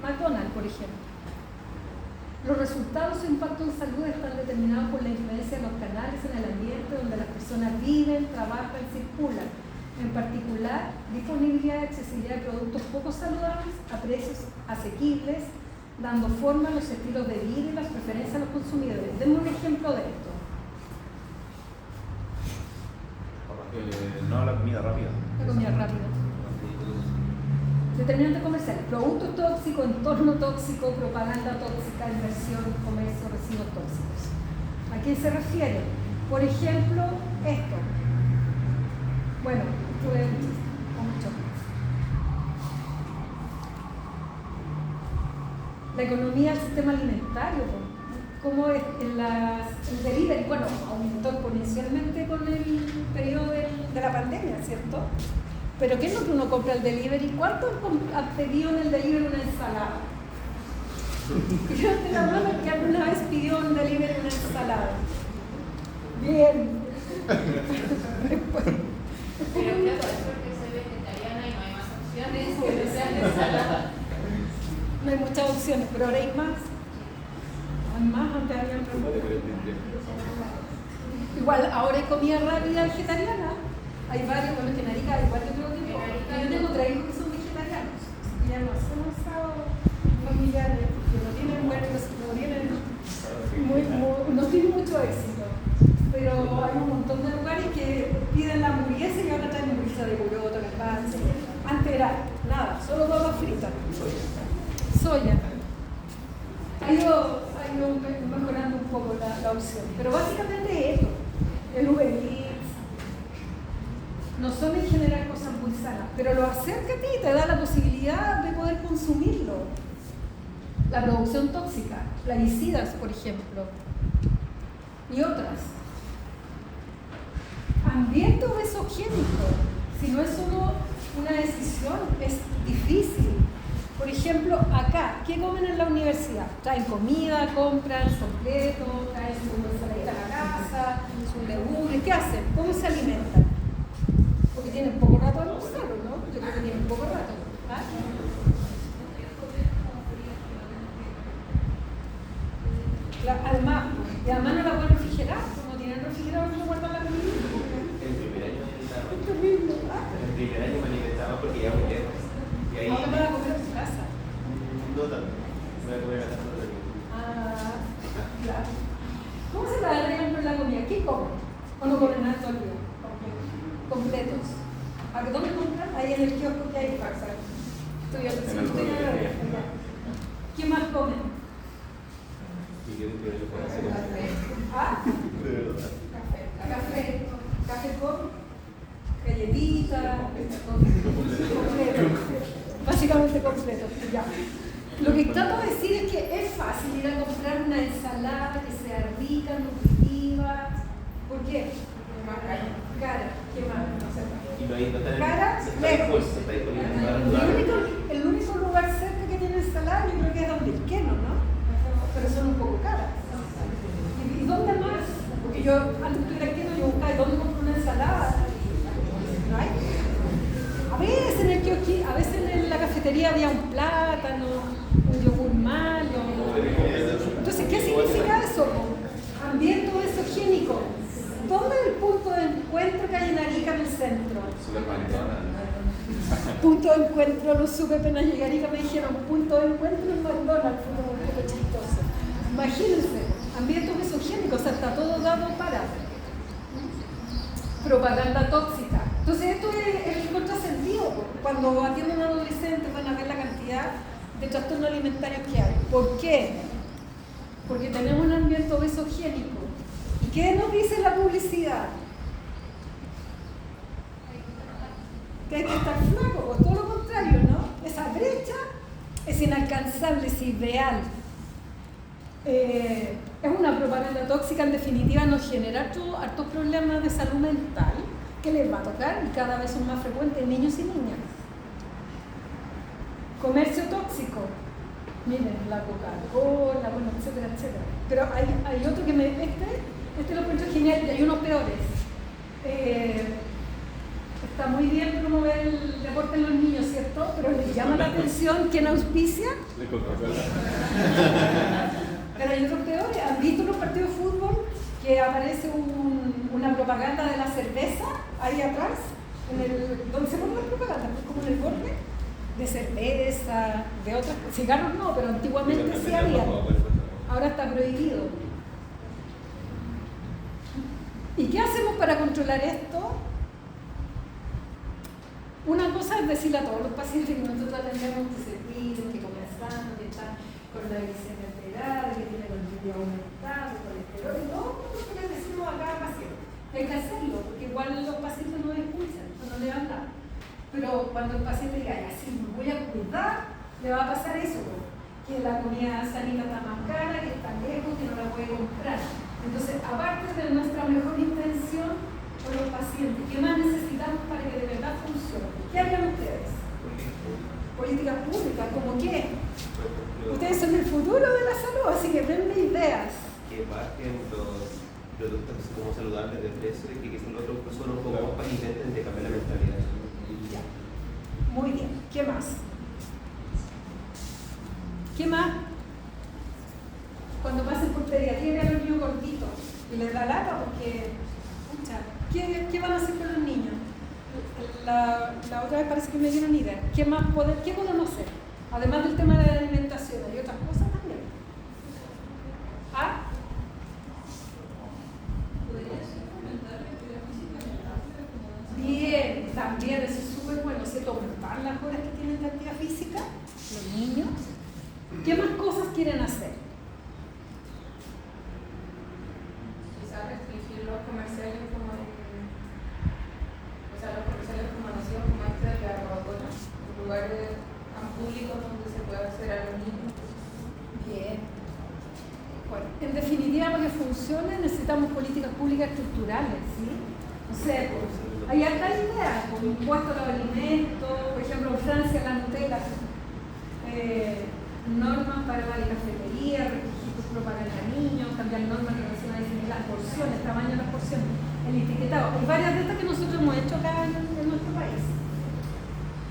McDonald's, por ejemplo. Los resultados e impactos en salud están determinados por la influencia de los canales en el ambiente donde las personas viven, trabajan, circulan. En particular, disponibilidad y accesibilidad de productos poco saludables a precios asequibles, dando forma a los estilos de vida y las preferencias de los consumidores. Denme un ejemplo de esto. No, la comida rápida. La comida rápida. Determinante comercial, producto tóxico, entorno tóxico, propaganda tóxica, inversión, comercio, residuos tóxicos. ¿A qué se refiere? Por ejemplo, esto. Bueno, esto es un chiste, o mucho más. La economía del sistema alimentario, como es el delivery, bueno, aumentó exponencialmente con el periodo de la pandemia, ¿cierto? Pero ¿qué es lo que uno compra el delivery? ¿Cuánto ha pedido en el delivery una ensalada? Levante la mano que alguna vez pidió en delivery una ensalada. Bien. Pero claro, es porque soy vegetariana y no hay más opciones que no sean ensalada. No hay muchas opciones, pero ahora hay más. Hay más, antes había igual, ahora hay comida rápida vegetariana. Hay varios, bueno, que en Arica hay varios otros tipos. Yo tengo 3 hijos que son vegetarianos. Y ya no hacen asado familiares, porque no tienen huertos, no tienen mucho éxito. Pero hay un montón de lugares que piden la hamburguesa y ahora traen hamburguesa de burota, de pan. Antes era nada, solo papas fritas. Soya. Ha ido mejorando un poco la opción. Pero básicamente esto, el Uber Eats, no son en general cosas muy sanas, pero lo acerca a ti y te da la posibilidad de poder consumirlo. La producción tóxica, plaguicidas, por ejemplo, y otras. Ambiente obesogénico, si no es solo una decisión, es difícil. Por ejemplo, acá, ¿qué comen en la universidad? Traen comida, compran completo, traen su ensaladita a la casa, sus legumbres, ¿qué hacen? ¿Cómo se alimentan? Porque tienen poco rato de almorzar, ¿no? Yo creo que tienen poco rato. ¿Ah? Además no la pueden refrigerar, como tienen refrigerador no guardan la comida. El primer año alimentaba. Es terrible, ¿ah? El primer año me alimentaba porque ya muy lejos. Y ahí. Ahora van a comer en su casa. No tanto. Voy a comer a la casa de mi. Ah, claro. ¿Cómo se la arreglan con la comida? ¿Qué comen? ¿O no comen nada todo el día? Completos. ¿A dónde compran? Ahí en el kiosco que hay. ¿Qué más comen? ¿Y qué te puedo hacer? ¿Ah? De verdad. Café con galletitas, completo. Básicamente completo. Ya. Lo que trato de decir es que es fácil ir a comprar una ensalada que sea rica, nutritiva. ¿Por qué? Cara. ¿Qué más? No sé. Y no hay no está Cara, lejos. está disponible. El único lugar cerca que tiene ensalada yo creo que es Don Vilqueno, ¿no? Pero son un poco caras. ¿Y dónde más? Porque yo antes de ir yo buscaba dónde compro una ensalada. ¿No hay? A veces en el kiosco, a veces en la cafetería había un plátano, un yogur malo. Entonces, ¿qué significa eso? Ambiente obesogénico. ¿Dónde es el punto de encuentro que hay en Arica en el centro? Punto de encuentro, lo supe apenas llegué a Arica, me dijeron punto de encuentro en McDonald's, fue como un poco chistoso. Imagínense, ambiente obesogénico, o sea, está todo dado para propaganda tóxica. Entonces esto es el contrasentido, cuando atienden a un adolescente van a ver la cantidad de trastornos alimentarios que hay. ¿Por qué? Porque tenemos un ambiente obesogénico. ¿Y qué nos dice la publicidad? Que hay que estar flaco, o todo lo contrario, ¿no? Esa brecha es inalcanzable, es irreal. Es una propaganda tóxica, en definitiva nos genera hartos problemas de salud mental que les va a tocar y cada vez son más frecuentes en niños y niñas. Comercio tóxico. Miren, la Coca-Cola, bueno, etcétera, etcétera. Pero hay otro que este lo encuentro genial, y hay unos peores. Está muy bien promover el deporte en los niños, ¿cierto? Pero les llama la atención quién auspicia. De Coca-Cola. Pero hay otros peores. ¿Han visto los partidos de fútbol que aparece una propaganda de la cerveza ahí atrás? Donde se ponen las propagandas, como en el borde, de cerveza, de otras, cigarros no, pero antiguamente sí había. Ahora está prohibido. ¿Y qué hacemos para controlar esto? Una cosa es decirle a todos los pacientes que nosotros atendemos que se cuiden, que comen sano, que están con la glicemia alterada, que tienen el lípido aumentado, el colesterol, y todo lo que les decimos a cada paciente. Hay que hacerlo, porque igual los pacientes no escuchan, no le van a hablar. Pero cuando el paciente diga, ay, así me voy a cuidar, le va a pasar eso, que la comida sanita está más cara, que está lejos, que no la puede comprar. Entonces, aparte de nuestra mejor intención con los pacientes, ¿qué más necesitamos para que de verdad funcione? ¿Qué harían ustedes? Políticas públicas, ¿cómo qué? Ustedes son el futuro de la salud, así que denme ideas. Que bajen los productos así como saludables de precio y que son otros personas un poco más intenten de cambiar la mentalidad. Ya. Muy bien, ¿qué más? ¿Qué más? Cuando pasen por pediatría a los niños gorditos y les da lata porque, escucha, ¿qué van a hacer con los niños? La otra vez parece que me dieron idea. ¿Qué podemos hacer? Además del tema de la alimentación, hay otras cosas también. ¿Ah? Bien, también eso es súper bueno, ¿cierto? Aumentar las horas que tienen de actividad física, los niños. ¿Qué más cosas quieren hacer? Quizás restringir los comerciales como los comerciales como nacidos como este de la Coca-Cola, en lugares tan públicos donde se puede acceder a los niños. Bien. Bueno, en definitiva, para que funcione necesitamos políticas públicas estructurales, ¿sí? O sea, hay harta idea, como impuestos a los alimentos, por ejemplo en Francia la Nutella, normas para la cafetería, requisitos propaganda a niños, cambiar normas relacionadas a definir las porciones, tamaño de las porciones, el etiquetado. Hay varias de estas que nosotros hemos hecho acá en nuestro país.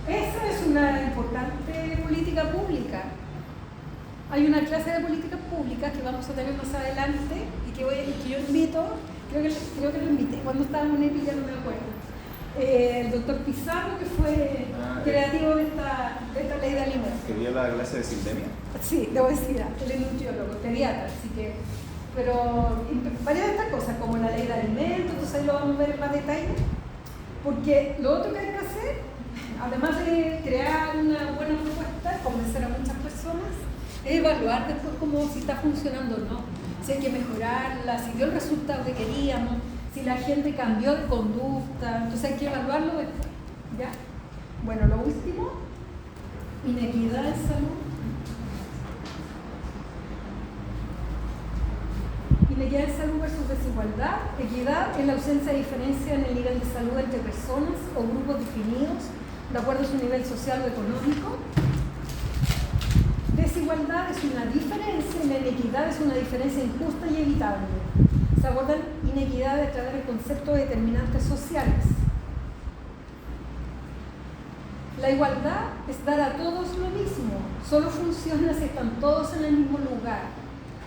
Esa es una importante política pública. Hay una clase de políticas públicas que vamos a tener más adelante y que yo invito, creo que lo invité cuando estábamos en EPI, ya no me acuerdo. El doctor Pizarro, que fue creativo de esta ley de alimentos. ¿Que dio la clase de sistemia? Sí, de obesidad, él es nutriólogo, pediatra, así que. Pero varias de estas cosas, como la ley de alimentos, entonces ahí lo vamos a ver en más detalle. Porque lo otro que hay que hacer, además de crear una buena propuesta, convencer a muchas personas, es evaluar después cómo si está funcionando o no, si hay que mejorarla, si dio el resultado que queríamos, si la gente cambió de conducta, entonces hay que evaluarlo después, ¿ya? Bueno, lo último, inequidad en salud. Inequidad en salud versus desigualdad. Equidad es la ausencia de diferencia en el nivel de salud entre personas o grupos definidos de acuerdo a su nivel social o económico. Desigualdad es una diferencia y la inequidad es una diferencia injusta y evitable. Se abordan inequidades a través del concepto de determinantes sociales. La igualdad es dar a todos lo mismo, solo funciona si están todos en el mismo lugar.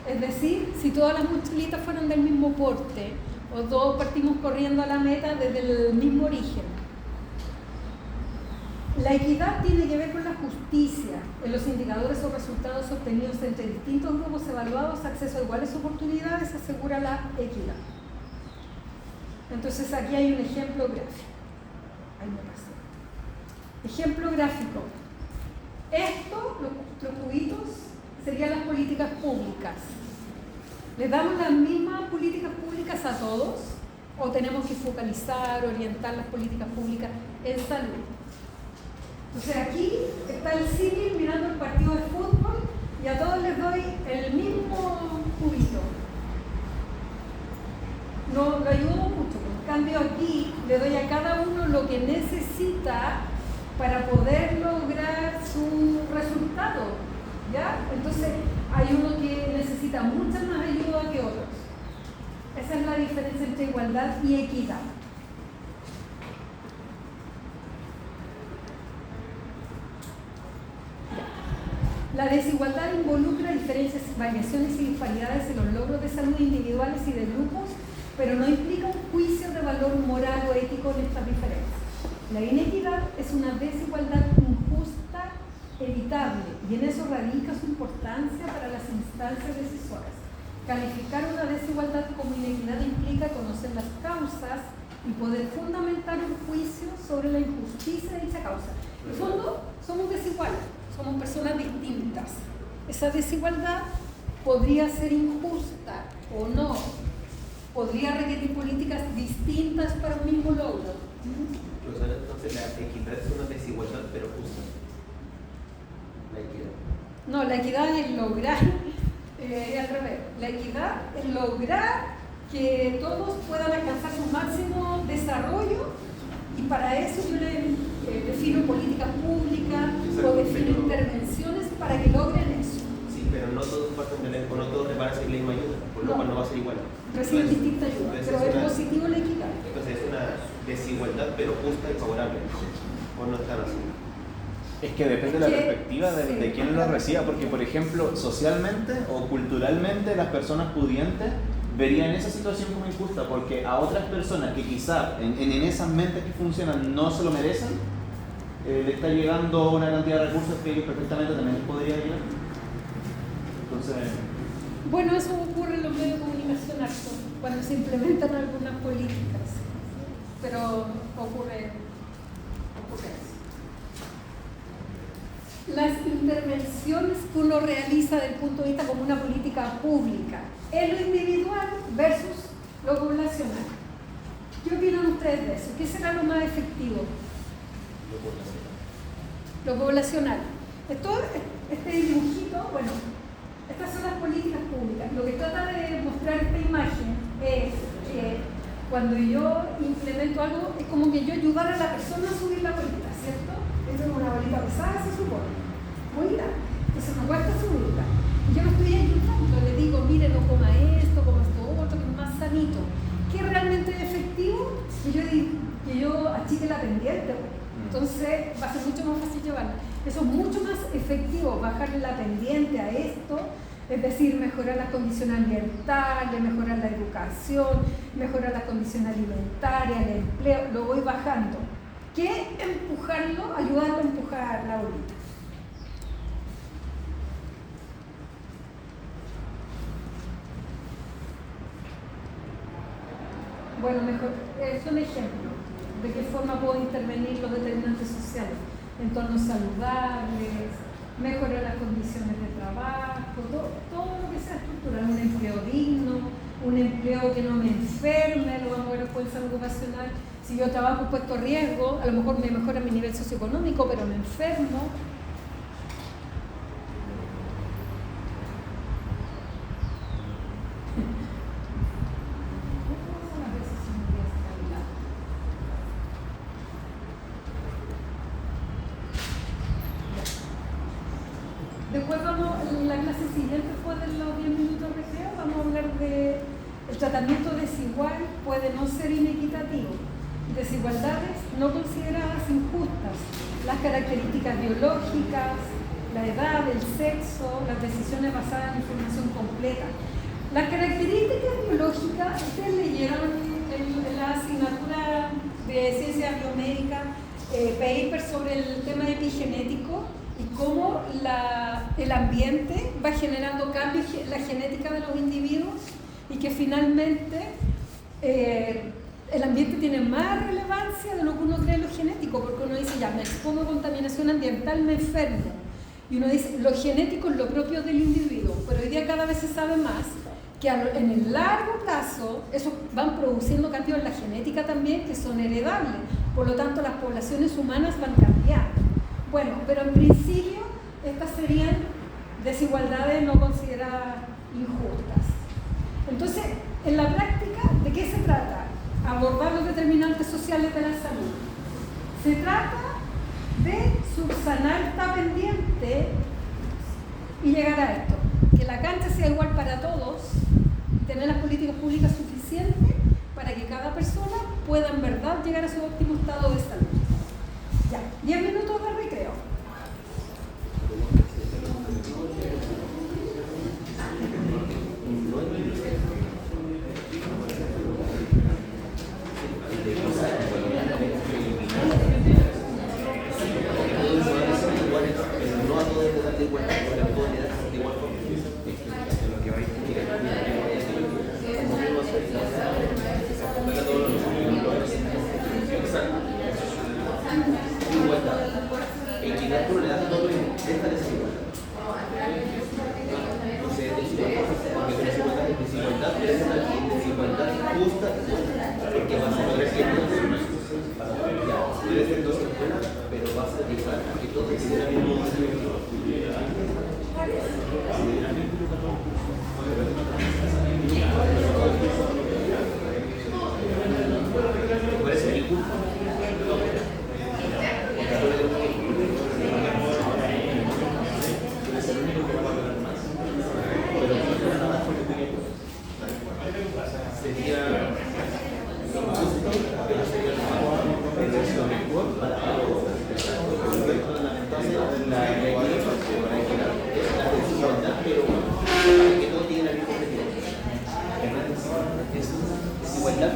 Es decir, si todas las mochilitas fueran del mismo porte o todos partimos corriendo a la meta desde el mismo origen. La equidad tiene que ver con la justicia en los indicadores o resultados obtenidos entre distintos grupos evaluados, acceso a iguales oportunidades, asegura la equidad. Entonces aquí hay un ejemplo gráfico. Ahí me pasé. Ejemplo gráfico. Esto, los cubitos, serían las políticas públicas. ¿Les damos las mismas políticas públicas a todos? ¿O tenemos que focalizar, orientar las políticas públicas en salud? Entonces aquí está el símil mirando el partido de fútbol y a todos les doy el mismo cubito. No lo ayudo mucho. En cambio aquí le doy a cada uno lo que necesita para poder lograr su resultado. ¿ya? Entonces hay uno que necesita mucha más ayuda que otros. Esa es la diferencia entre igualdad y equidad. La desigualdad involucra diferencias, variaciones y disparidades en los logros de salud individuales y de grupos, pero no implica un juicio de valor moral o ético en estas diferencias. La inequidad es una desigualdad injusta, evitable, y en eso radica su importancia para las instancias decisoras. Calificar una desigualdad como inequidad implica conocer las causas y poder fundamentar un juicio sobre la injusticia de dicha causa. En el fondo, somos desiguales, somos personas distintas. Esa desigualdad podría ser injusta o no, podría requerir políticas distintas para un mismo logro. Profesora, entonces la equidad es una desigualdad pero justa. La equidad. No, la equidad es lograr, al revés, la equidad es lograr que todos puedan alcanzar su máximo desarrollo, y para eso yo defino políticas públicas o defino intervenciones para que logren eso. Sí, pero no todos parten de la, o no todos van a seguir la misma ayuda, por lo cual no va a ser igual. Reciben distinta ayuda, pero es positivo la equidad. Entonces es una desigualdad pero justa y favorable, o no están así. Es que depende de la perspectiva de quién lo reciba, porque por ejemplo, socialmente o culturalmente las personas pudientes verían esa situación como injusta, porque a otras personas que quizá en esas mentes que funcionan no se lo merecen, le está llegando una cantidad de recursos que ellos perfectamente también les podría llegar. Entonces... Bueno, eso ocurre en los medios de comunicación harto, cuando se implementan algunas políticas, pero ocurre eso. Las intervenciones que uno realiza desde el punto de vista como una política pública en lo individual versus lo poblacional. ¿Qué opinan ustedes de eso? ¿Qué será lo más efectivo? Lo poblacional. Este dibujito, bueno, estas son las políticas públicas. Lo que trata de mostrar esta imagen es cuando yo implemento algo, es como que yo ayudara a la persona a subir la bolita, ¿cierto? Esto es una bolita pesada, se supone, muy grande, entonces me cuesta subirla. Y yo lo estoy ayudando, le digo, mire, no coma esto otro, que es más sanito. ¿Qué es realmente efectivo? Que yo achique la pendiente. Entonces va a ser mucho más fácil llevarla. Eso es mucho más efectivo, bajarle la pendiente a esto, es decir, mejorar las condiciones ambientales, mejorar la educación, mejorar las condiciones alimentarias, el empleo, lo voy bajando. Que empujarlo, ayudarlo a empujar la bolita. Bueno, mejor, es un ejemplo de qué forma puedo intervenir los determinantes sociales, entornos saludables, mejorar las condiciones de trabajo, todo lo que sea estructural, un empleo digno, un empleo que no me enferme, lo vamos a ver después en salud ocupacional. Si yo trabajo puesto a riesgo, a lo mejor me mejora mi nivel socioeconómico, pero me enfermo. Después vamos, en la clase siguiente, después de los 10 minutos de recreo, vamos a hablar de el tratamiento desigual puede no ser inequitativo. Desigualdades no consideradas injustas, las características biológicas, la edad, el sexo, las decisiones basadas en información completa. Las características biológicas, ustedes leyeron en la asignatura de ciencia biomédica papers sobre el tema epigenético y cómo el ambiente va generando cambios en la genética de los individuos y que finalmente el ambiente tiene más relevancia de lo que uno cree en lo genético, porque uno dice, ya, me expongo a contaminación ambiental, me enfermo. Y uno dice, lo genético es lo propio del individuo, pero hoy día cada vez se sabe más que en el largo plazo eso van produciendo cambios en la genética también que son heredables, por lo tanto las poblaciones humanas van cambiando. Bueno, pero en principio estas serían desigualdades no consideradas injustas. Entonces, en la práctica, ¿de qué se trata? Abordar los determinantes sociales de la salud. Se trata de subsanar esta pendiente y llegar a esto, que la cancha sea igual para todos, tener las políticas públicas suficientes para que cada persona pueda en verdad llegar a su óptimo estado de salud. Ya, 10 minutos de recreo.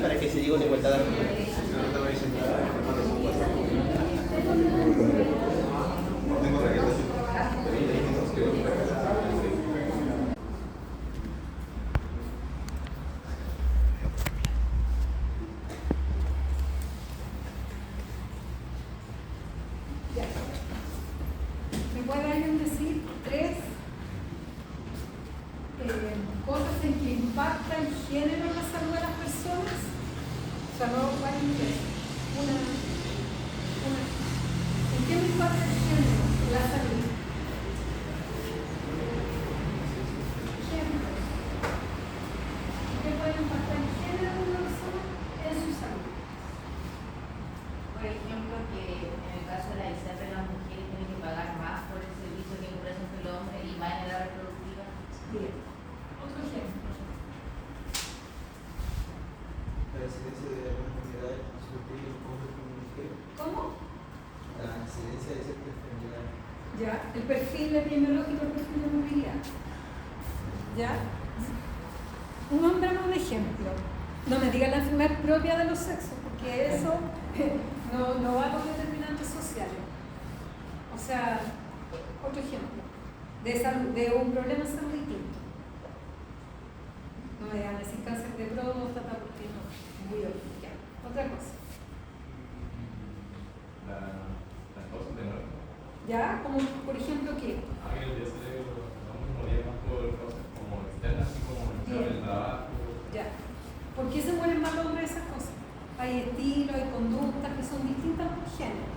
Para que se llegue a una igualdad de ¿Me puede alguien decir 3 cosas en que impacta el género en la salud de las personas? O sea, no valen 3. Una. ¿En qué me impacta el género en la salud? Ejemplos. ¿En qué puede impactar el género de una persona en su salud? Por ejemplo, que en el caso de la ISAPRE las mujeres tienen que pagar más por el servicio que por ejemplo el hombre y más en edad reproductiva. Bien. Otro ejemplo. La incidencia de algunas enfermedades sobre los hombres como mujeres. ¿Cómo? La incidencia de ciertas enfermedades. Ya, el perfil epidemiológico, el perfil de movilidad. ¿Ya? Un hombre no un ejemplo. No me diga la enfermedad propia de los sexos, porque eso no va con determinantes sociales. O sea, otro ejemplo de un problema de salud distinto. No me digan decir cáncer de próstata porque no, muy obvio. Ya, otra cosa. Las cosas de nuevo. ¿Ya? Como por ejemplo, ¿qué? A mí el cerebro no me moría más por cosas como externas, así como el trabajo. Ya. ¿Por qué se mueren más los hombres de esas cosas? Hay estilos, hay conductas que son distintas por género.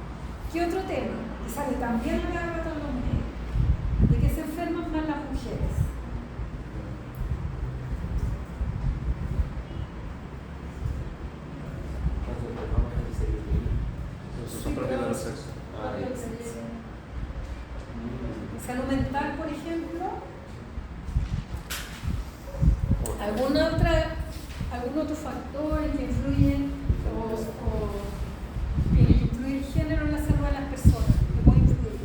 ¿Qué otro tema? Que sale también en la todos los medios. ¿De qué se enferman más las mujeres? Son propios de los sexos. Salud mental, por ejemplo. ¿Algún otro factor que influyen o que influye el género en la salud de las personas? ¿Que puede influir?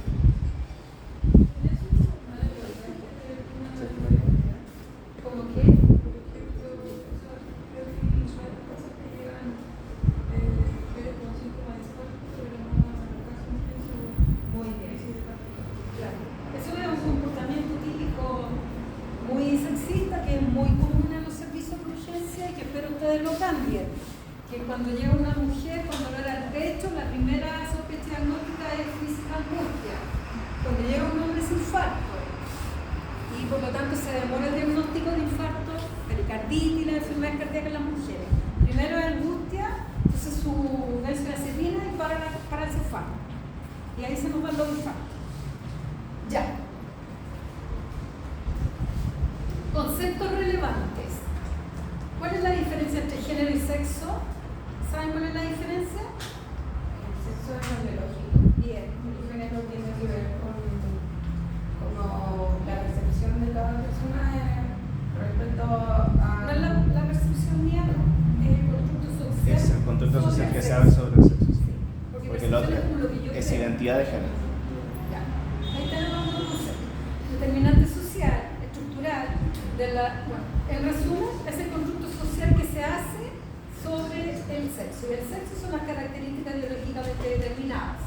¿Cómo qué? Muy bien. Claro. Eso es un comportamiento típico muy sexista que es muy común en los servicios de urgencia y que espero ustedes lo cambien. Que cuando llega una mujer, cuando no era el pecho, la primera sospecha diagnóstica es física angustia. Cuando llega un hombre es infarto. Y por lo tanto se demora el diagnóstico de infarto, pericarditis y la enfermedad cardíaca en las mujeres. Primero es angustia, entonces su benzodiazepina y para el cefalo. Y ahí se nos van los infartos. Ya. Conceptos relevantes. ¿Cuál es la diferencia entre género y sexo? ¿Saben cuál es la diferencia? El sexo es biológico. Bien. El género tiene que ver con como la percepción identidad de género. Ya. Ahí tenemos un concepto. Determinante social, estructural, en resumen, es el constructo social que se hace sobre el sexo. Y el sexo son las características biológicamente determinadas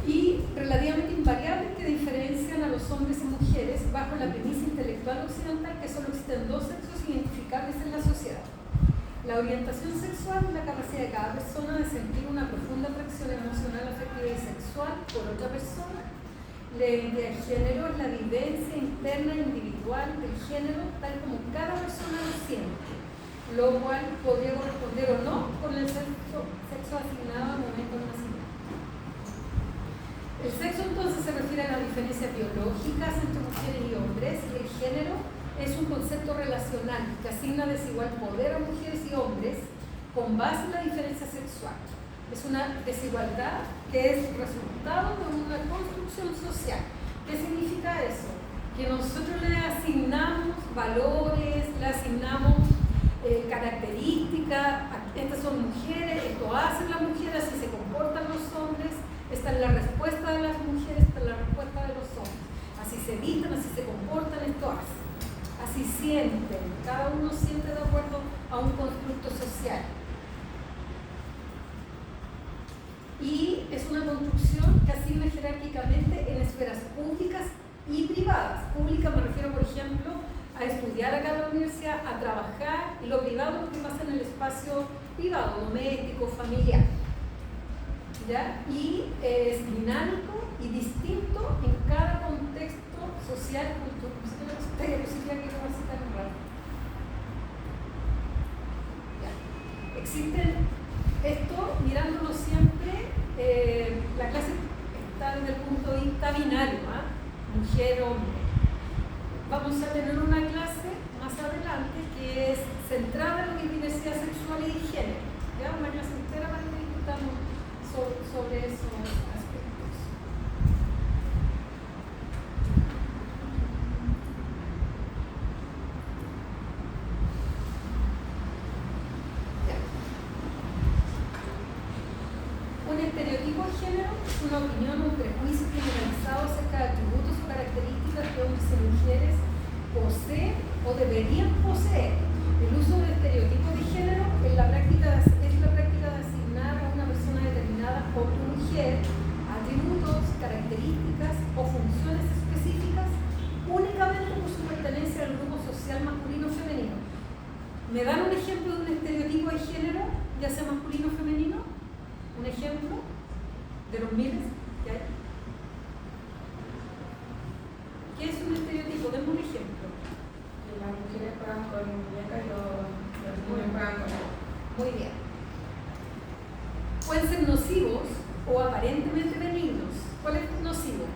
y relativamente invariables que diferencian a los hombres y mujeres bajo la premisa intelectual occidental que solo existen dos sexos identificables en la sociedad. La orientación sexual es la capacidad de cada persona de sentir una profunda atracción emocional, afectiva y sexual por otra persona. La identidad de género es la vivencia interna e individual del género tal como cada persona lo siente, lo cual podría corresponder o no con el sexo asignado al momento del nacimiento. El sexo entonces se refiere a las diferencias biológicas entre mujeres y hombres, y el género es un concepto relacional que asigna desigual poder a mujeres y hombres con base en la diferencia sexual. Es una desigualdad que es resultado de una construcción social. ¿Qué significa eso? Que nosotros le asignamos valores, le asignamos características, estas son mujeres, esto hacen las mujeres, así se comportan los hombres, esta es la respuesta de las mujeres, esta es la respuesta de los hombres. Así se vistan, así se comportan, esto hacen. Así sienten, cada uno siente de acuerdo a un constructo social. Y es una construcción que asigna jerárquicamente en esferas públicas y privadas. Pública me refiero, por ejemplo, a estudiar acá en la universidad, a trabajar, y lo privado es lo que pasa en el espacio privado, doméstico, familiar. ¿Ya? Y es dinámico y distinto en cada contexto social, cultural. Existen esto, mirándolo siempre, la clase está desde el punto de vista binario, mujer-hombre. Vamos a tener una clase más adelante que es centrada en lo que es diversidad sexual y género. ¿Ya? Una clase entera para que discutamos sobre esos aspectos. Ya. Un estereotipo de género es una opinión o un prejuicio generalizado acerca de atributos o características que hombres y mujeres poseen o deberían poseer. El uso del estereotipo de género es la práctica de asignar a una persona determinada, hombre o mujer, atributos, características o funciones específicas únicamente por su pertenencia al grupo social masculino o femenino. ¿Me dan un ejemplo de un estereotipo de género, ya sea masculino o femenino? ¿Un ejemplo de los miles que hay? ¿Qué es un estereotipo? Denme un ejemplo. Las mujeres juegan con muñecas y los niños juegan con él. Muy bien. Pueden ser nocivos o aparentemente benignos. ¿Cuál es nocivo?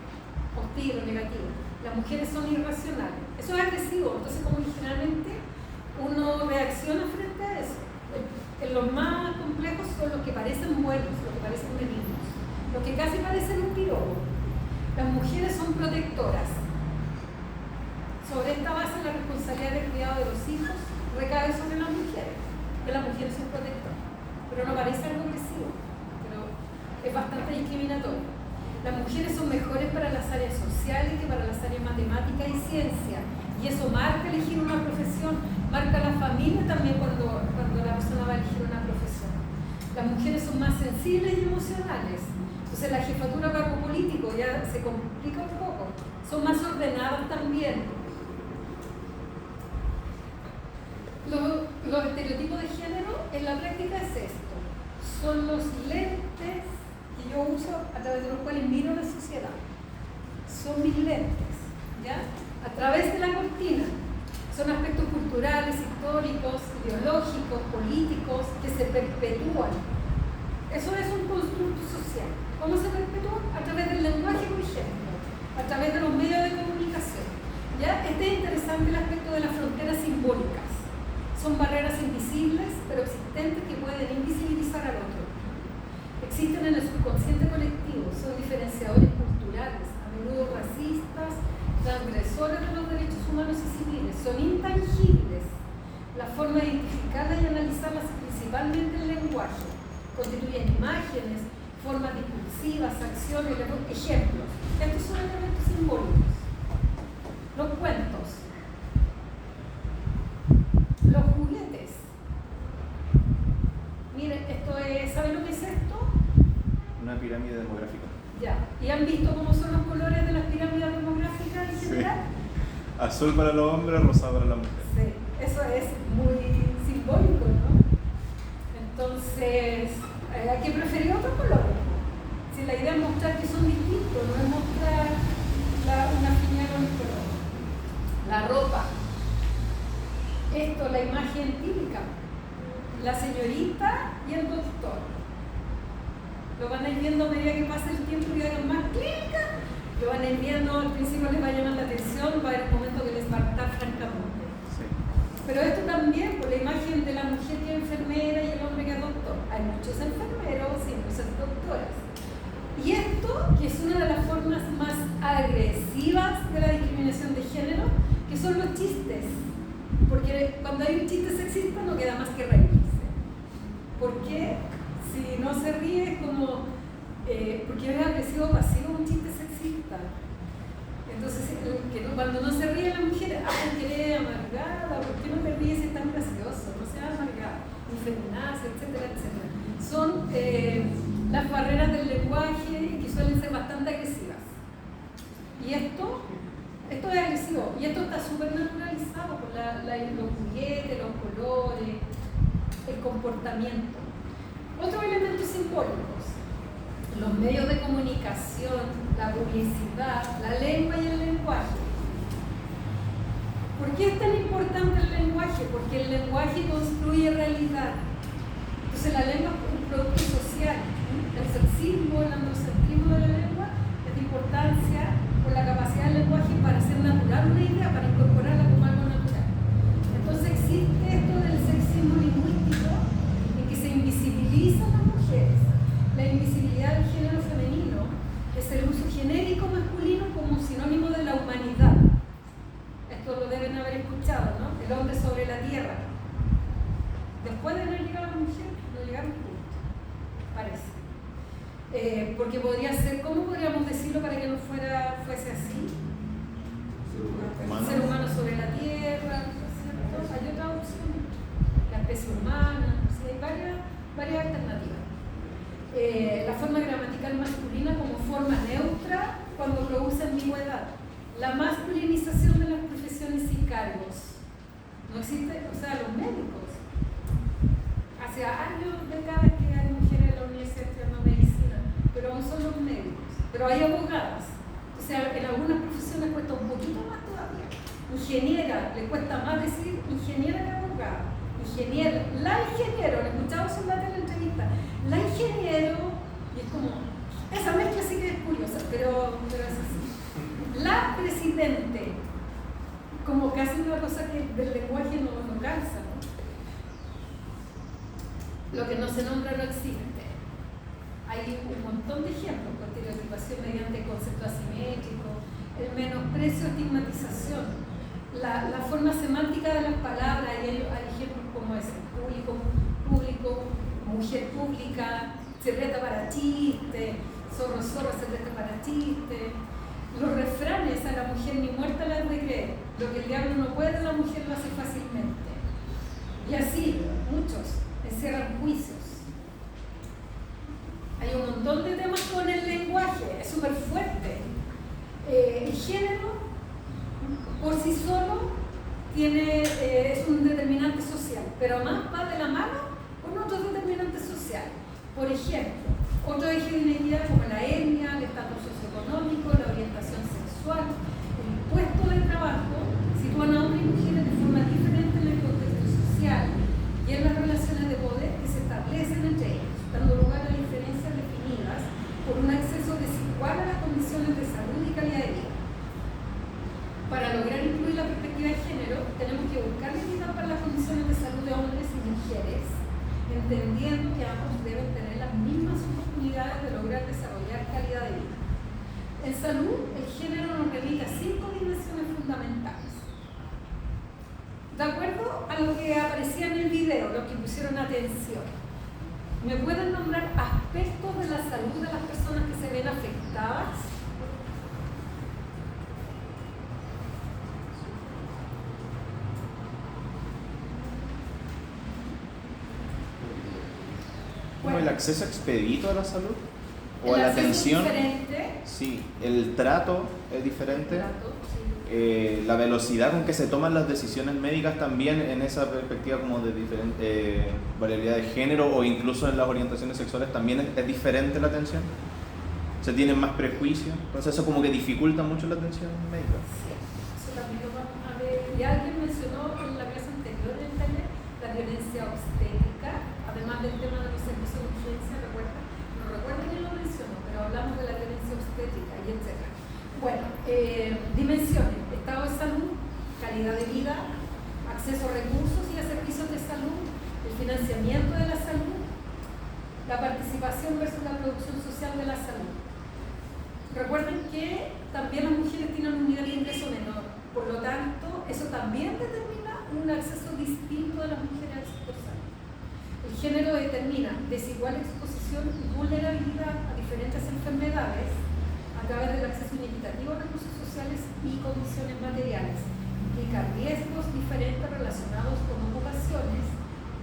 Hostil o negativo. Las mujeres son irracionales. Eso es agresivo, entonces como que generalmente uno reacciona frente a eso. En los más complejos son los que parecen buenos, los que parecen benignos, los que casi parecen un piropo. Las mujeres son protectoras. Sobre esta base la responsabilidad del cuidado de los hijos recae sobre las mujeres, que las mujeres son protectoras. Pero no parece algo agresivo, pero es bastante discriminatorio. Las mujeres son mejores para las áreas sociales que para las áreas matemática y ciencia, y eso marca elegir una profesión, marca la familia también cuando la persona va a elegir una profesión. Las mujeres son más sensibles y emocionales, entonces la jefatura a cargo político ya se complica un poco, son más ordenadas también. Los estereotipos de género en la práctica es esto, son los lentes que yo uso a través de los cuales miro la sociedad, son mis lentes, ¿ya? A través de la cortina, son aspectos culturales, históricos, ideológicos, políticos que se perpetúan. Eso es un constructo social. ¿Cómo se perpetúa? A través del lenguaje, por ejemplo, a través de los medios de comunicación, ¿ya? Este es interesante el aspecto de las fronteras simbólicas. Son barreras invisibles, pero existentes que pueden invisibilizar al otro. Existen en el subconsciente colectivo, son diferenciadores culturales, a menudo racistas, transgresores de los derechos humanos y civiles, son intangibles. La forma de identificarlas y analizarlas principalmente el lenguaje. Constituyen imágenes, formas discursivas, acciones, ejemplos. Estos son elementos simbólicos. Los cuentos, los juguetes. Miren, esto es, ¿saben lo que es esto? Una pirámide demográfica. Ya. ¿Y han visto cómo son los colores de las pirámides demográficas en general? Azul para los hombres, rosado para las mujeres. Sí, eso es muy simbólico, ¿no? Entonces, hay que preferir otros colores. Si la idea es mostrar que son distintos, no es mostrar una piña con el color. La ropa. Esto, la imagen típica. La señorita y el doctor. Lo van a ir viendo a medida que pase el tiempo y hagan más clínica. Lo van a ir viendo, al principio les va a llamar la atención, va a haber un momento que les va a hartar francamente. Sí. Pero esto también, por la imagen de la mujer que es enfermera y el hombre que es doctor. Hay muchos enfermeros y muchas doctoras. Y esto, que es una de las formas más agresivas de la discriminación de género, que son los chistes. Porque cuando hay un chiste sexista no queda más que reírse. ¿Por qué? Si no se ríe es como... porque es agresivo o pasivo un chiste sexista. Entonces, cuando no se ríe la mujer, porque eres amargada, ¿por qué no te ríes? Es tan gracioso, no seas amargada, infeminaz, etcétera, etcétera. Son las barreras del lenguaje que suelen ser bastante agresivas. Y esto es agresivo, y esto está súper naturalizado por los juguetes, los colores, el comportamiento. Otros elementos simbólicos, los medios de comunicación, la publicidad, la lengua y el lenguaje. ¿Por qué es tan importante el lenguaje? Porque el lenguaje construye realidad. Entonces la lengua es un producto social. El sexismo, el androcentrismo de la lengua es de importancia por la capacidad del lenguaje para hacer natural una idea, para incorporarla como algo natural. Entonces existe esto del sexismo lingüístico en que se invisibilizan las mujeres. La invisibilidad del género femenino es el uso genérico masculino como sinónimo de la humanidad. Esto lo deben haber escuchado, ¿no? El hombre sobre la tierra. Después de haber llegado a la mujer, no llegaron juntos, parece. Porque podría ser, ¿cómo podríamos decirlo para que no fuese así? Ser humano sobre la tierra, ¿cierto? Hay otra opción, la especie humana, ¿sí? Hay varias alternativas. La forma gramatical masculina como forma neutra cuando produce ambigüedad. La masculinización de las profesiones y cargos. No existe, o sea, los médicos. Hace años, décadas que hay mujeres en la universidad estudiando medicina, pero aún son los médicos. Pero hay abogadas. O sea, en algunas profesiones cuesta un poquito más todavía. Ingeniera, le cuesta más decir ingeniera que abogada. Ingeniero, la ingeniero, le escuchamos en la entrevista, la ingeniero, y es como, esa mezcla sí que es curiosa, pero es así. La presidente, como casi una cosa que del lenguaje no calza, ¿no? Lo que no se nombra no existe. Hay un montón de ejemplos, con estereotipación mediante concepto asimétrico, el menosprecio, estigmatización, la forma semántica de las palabras, y hay ejemplos como ese, público, mujer pública, se reta para chiste, zorro, se reta para chiste. Los refranes, a la mujer ni muerta la de creer, lo que el diablo no puede, la mujer lo hace fácilmente. Y así, muchos encierran juicios. Hay un montón de temas con el lenguaje, es súper fuerte. El género, por sí solo, es un determinante social, pero además va de la mano con otros determinantes sociales. Por ejemplo, otro eje de identidad como la etnia, el estatus socioeconómico, la orientación sexual, el puesto de trabajo, sitúan a hombres y mujeres de forma diferente en el contexto social y en las relaciones de poder que se establecen entre ellos, dando lugar a diferencias definidas por un acceso desigual a las condiciones de salud y calidad de vida. Para lograr incluir la perspectiva de género, tenemos que buscar equidad para las condiciones de salud de hombres y mujeres, entendiendo que ambos deben tener las mismas oportunidades de lograr desarrollar calidad de vida. En salud, el género nos remite a 5 dimensiones fundamentales. De acuerdo a lo que aparecía en el video, los que pusieron atención, ¿me pueden nombrar aspectos de la salud el acceso expedito a la salud o a El la acceso atención. es diferente. Sí, el trato es diferente. Trato, sí. La velocidad con que se toman las decisiones médicas también en esa perspectiva como de diferente variabilidad de género o incluso en las orientaciones sexuales también es diferente la atención. Se tienen más prejuicios, entonces eso como que dificulta mucho la atención médica. Sí, eso también lo vamos a ver. Y alguien mencionó en la clase anterior en el taller la violencia obstétrica, además del tema de los servicios de urgencia, ¿recuerdan? No recuerdo quién lo mencionó, pero hablamos de la violencia obstétrica y etc. Bueno, dimensiones: estado de salud, calidad de vida, acceso a recursos y a servicios de salud, el financiamiento de la salud, la participación versus la producción social de la salud. Recuerden que también las mujeres tienen un nivel de ingreso menor, por lo tanto, eso también determina un acceso distinto de las mujeres al sector salud. El género determina desigual exposición y vulnerabilidad a diferentes enfermedades a través del acceso inequitativo a recursos sociales y condiciones materiales. Implica riesgos diferentes relacionados con ocupaciones,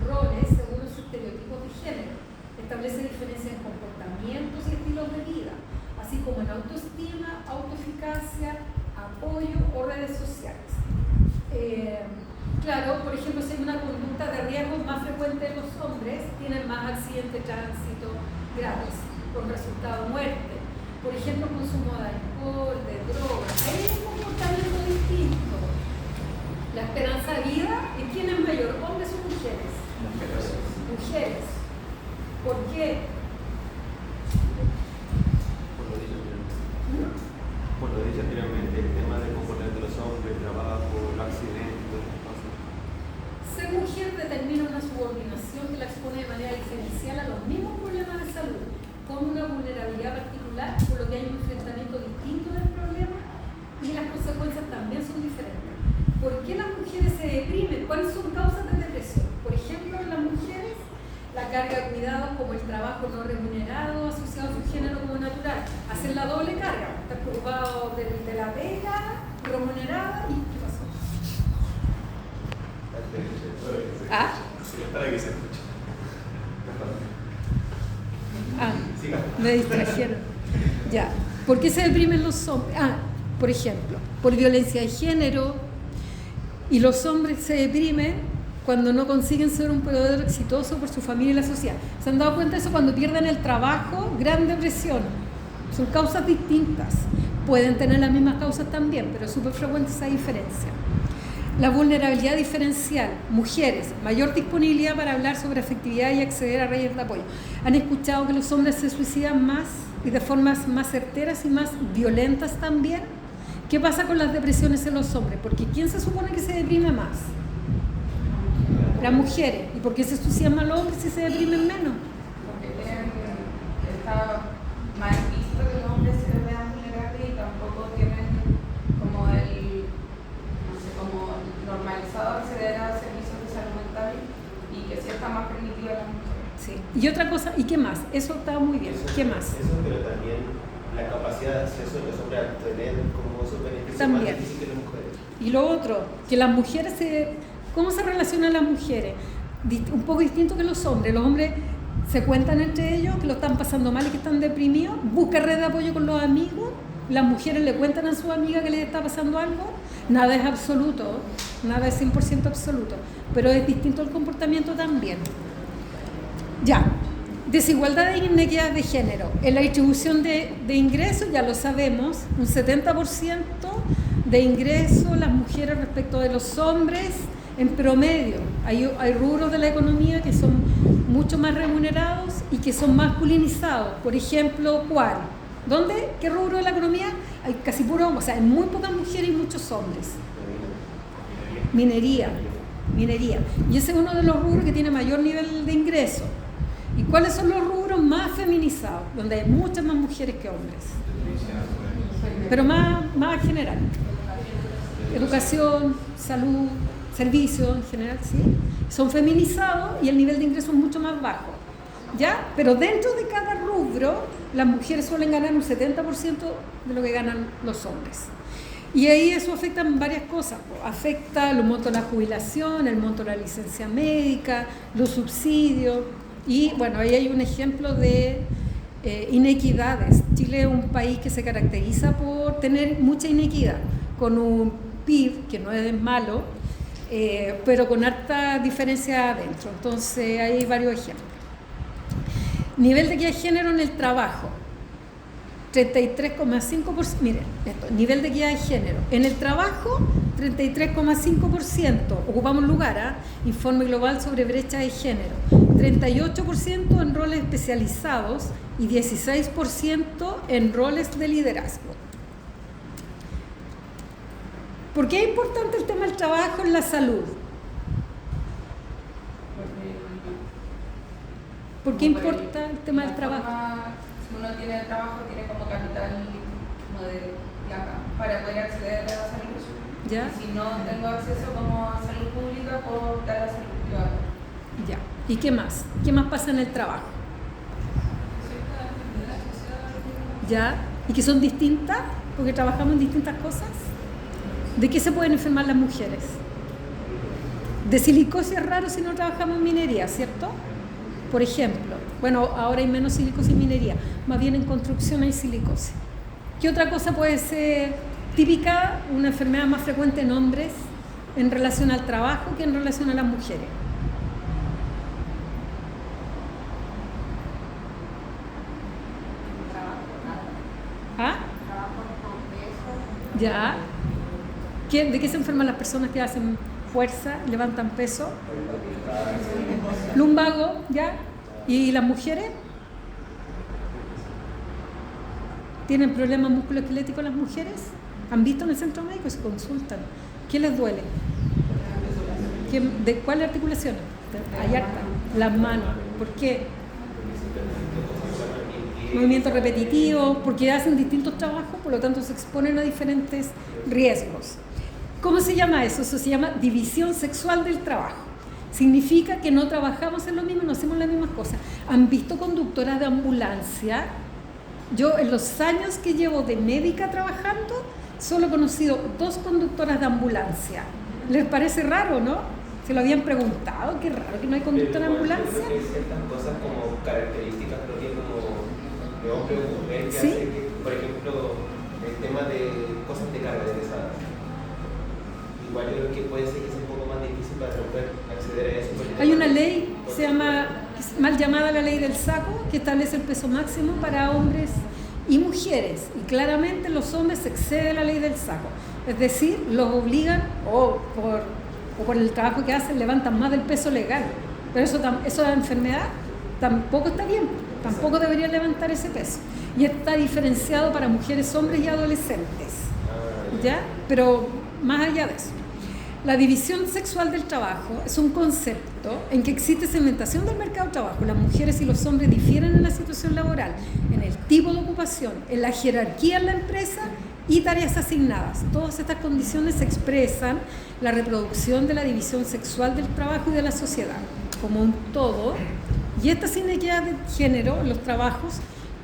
roles según los estereotipos de género. Establece diferencias en comportamientos y estilos de vida, así como en autoestima, autoeficacia, apoyo o redes sociales. Claro, por ejemplo, si hay una conducta de riesgo más frecuente en los hombres, tienen más accidentes de tránsito graves, con resultado muerte. Por ejemplo, consumo de alcohol, de drogas. Hay un comportamiento distinto. La esperanza de vida, ¿en quién es mayor, hombres o mujeres? Mujeres. ¿Por qué? Por lo dicho anteriormente, el tema del comportamiento de los hombres, el trabajo, el accidente, todas esas cosas. Ser mujer determina una subordinación que la expone de manera diferencial a los mismos problemas de salud, con una vulnerabilidad particular, por lo que hay un enfrentamiento distinto del problema y las consecuencias también son diferentes. ¿Por qué las mujeres se deprimen? ¿Cuáles son causas de depresión? Por ejemplo, en las mujeres, la carga de cuidados como el trabajo no remunerado asociado a su género como natural. Hacer la doble carga, estar preocupado de la pega remunerada y ¿qué pasó? ¿Ah? Para que se escuche. Ah, me distrajeron. Ya. ¿Por qué se deprimen los hombres? Ah, por ejemplo, por violencia de género. Y los hombres se deprimen cuando no consiguen ser un proveedor exitoso por su familia y la sociedad. ¿Se han dado cuenta de eso? Cuando pierden el trabajo, gran depresión. Son causas distintas. Pueden tener las mismas causas también, pero es súper frecuente esa diferencia. La vulnerabilidad diferencial. Mujeres, mayor disponibilidad para hablar sobre afectividad y acceder a redes de apoyo. ¿Han escuchado que los hombres se suicidan más y de formas más certeras y más violentas también? ¿Qué pasa con las depresiones en los hombres? Porque ¿quién se supone que se deprime más? Las mujeres. ¿Y por qué se suicidan más los hombres si se deprimen menos? Porque está mal visto que los hombres se vean vulnerables y tampoco tienen como como normalizado acceder a servicios de salud mental y que sí está más permitido a las mujeres. Sí. Y otra cosa, ¿y qué más? Eso está muy bien. ¿Qué más? Eso, pero también la capacidad de acceso de los hombres a tener como esos beneficios También. más difíciles que las mujeres. Y lo otro, que las mujeres ¿cómo se relacionan las mujeres? Un poco distinto que los hombres. Los hombres se cuentan entre ellos que lo están pasando mal y que están deprimidos, buscan red de apoyo con los amigos, las mujeres le cuentan a su amiga que les está pasando algo. Nada es absoluto, nada es 100% absoluto, pero es distinto el comportamiento también. Ya, desigualdad e inequidad de género. En la distribución de ingresos, ya lo sabemos, un 70% de ingresos las mujeres respecto de los hombres en promedio. Hay rubros de la economía que son mucho más remunerados y que son masculinizados. Por ejemplo, ¿cuál? ¿Dónde? ¿Qué rubro de la economía? Hay casi puro, o sea, hay muy pocas mujeres y muchos hombres. Minería. Y ese es uno de los rubros que tiene mayor nivel de ingreso. ¿Y cuáles son los rubros más feminizados? Donde hay muchas más mujeres que hombres. Pero más general. Educación, salud, servicios en general, sí. Son feminizados y el nivel de ingreso es mucho más bajo. ¿Ya? Pero dentro de cada rubro, las mujeres suelen ganar un 70% de lo que ganan los hombres. Y ahí eso afecta en varias cosas. Afecta los montos de la jubilación, el monto de la licencia médica, los subsidios. Y bueno, ahí hay un ejemplo de inequidades. Chile es un país que se caracteriza por tener mucha inequidad, con un PIB que no es malo, pero con harta diferencia adentro. Entonces hay varios ejemplos. Nivel de equidad de género en el trabajo. 33,5%, miren, esto, nivel de equidad de género. En el trabajo, 33,5%, ocupamos lugar, Informe Global sobre Brecha de Género. 38% en roles especializados y 16% en roles de liderazgo. ¿Por qué es importante el tema del trabajo en la salud? ¿Por qué importa el tema del trabajo? Si uno tiene trabajo, tiene como capital como de placa para poder acceder a la salud. ¿Ya? Y si no tengo acceso como a salud pública, puedo optar a salud privada. Ya. ¿Y qué más? ¿Qué más pasa en el trabajo? ¿Ya? ¿Y que son distintas? Porque trabajamos en distintas cosas. ¿De qué se pueden enfermar las mujeres? De silicosis es raro si no trabajamos en minería, ¿cierto? Por ejemplo, bueno, ahora hay menos silicosis en minería, más bien en construcción hay silicosis. ¿Qué otra cosa puede ser típica, una enfermedad más frecuente en hombres en relación al trabajo que en relación a las mujeres? ¿Ah? ¿Ya? ¿De qué se enferman las personas que hacen fuerza, levantan peso? Lumbago, ¿ya? ¿Y las mujeres? ¿Tienen problemas musculoesqueléticos las mujeres? ¿Han visto en el centro médico y se consultan? ¿Qué les duele? ¿De cuáles articulaciones? Hay harta. Las manos. ¿Por qué? Movimientos repetitivos, porque hacen distintos trabajos, por lo tanto se exponen a diferentes riesgos. ¿Cómo se llama eso? Eso se llama división sexual del trabajo. Significa que no trabajamos en lo mismo, no hacemos las mismas cosas. ¿Han visto conductoras de ambulancia? Yo en los años que llevo de médica trabajando, solo he conocido 2 conductoras de ambulancia. ¿Les parece raro, no? ¿Se lo habían preguntado? Qué raro que no hay conductora de ambulancia. Hay ciertas cosas como características propias como de hombre o mujer que ¿Sí? hace que, por ejemplo, el tema de cosas de carga de pesada. Igual yo creo que puede ser que sea un poco más difícil para poder acceder a eso. Hay una ley, se llama, mal llamada la ley del saco, que establece el peso máximo para hombres y mujeres. Y claramente los hombres exceden la ley del saco. Es decir, los obligan, o por el trabajo que hacen, levantan más del peso legal. Pero eso de enfermedad tampoco está bien, tampoco deberían levantar ese peso. Y está diferenciado para mujeres, hombres y adolescentes. ¿Ya? Pero más allá de eso. La división sexual del trabajo es un concepto en que existe segmentación del mercado de trabajo. Las mujeres y los hombres difieren en la situación laboral, en el tipo de ocupación, en la jerarquía en la empresa y tareas asignadas. Todas estas condiciones expresan la reproducción de la división sexual del trabajo y de la sociedad como un todo. Y estas inequidades de género en los trabajos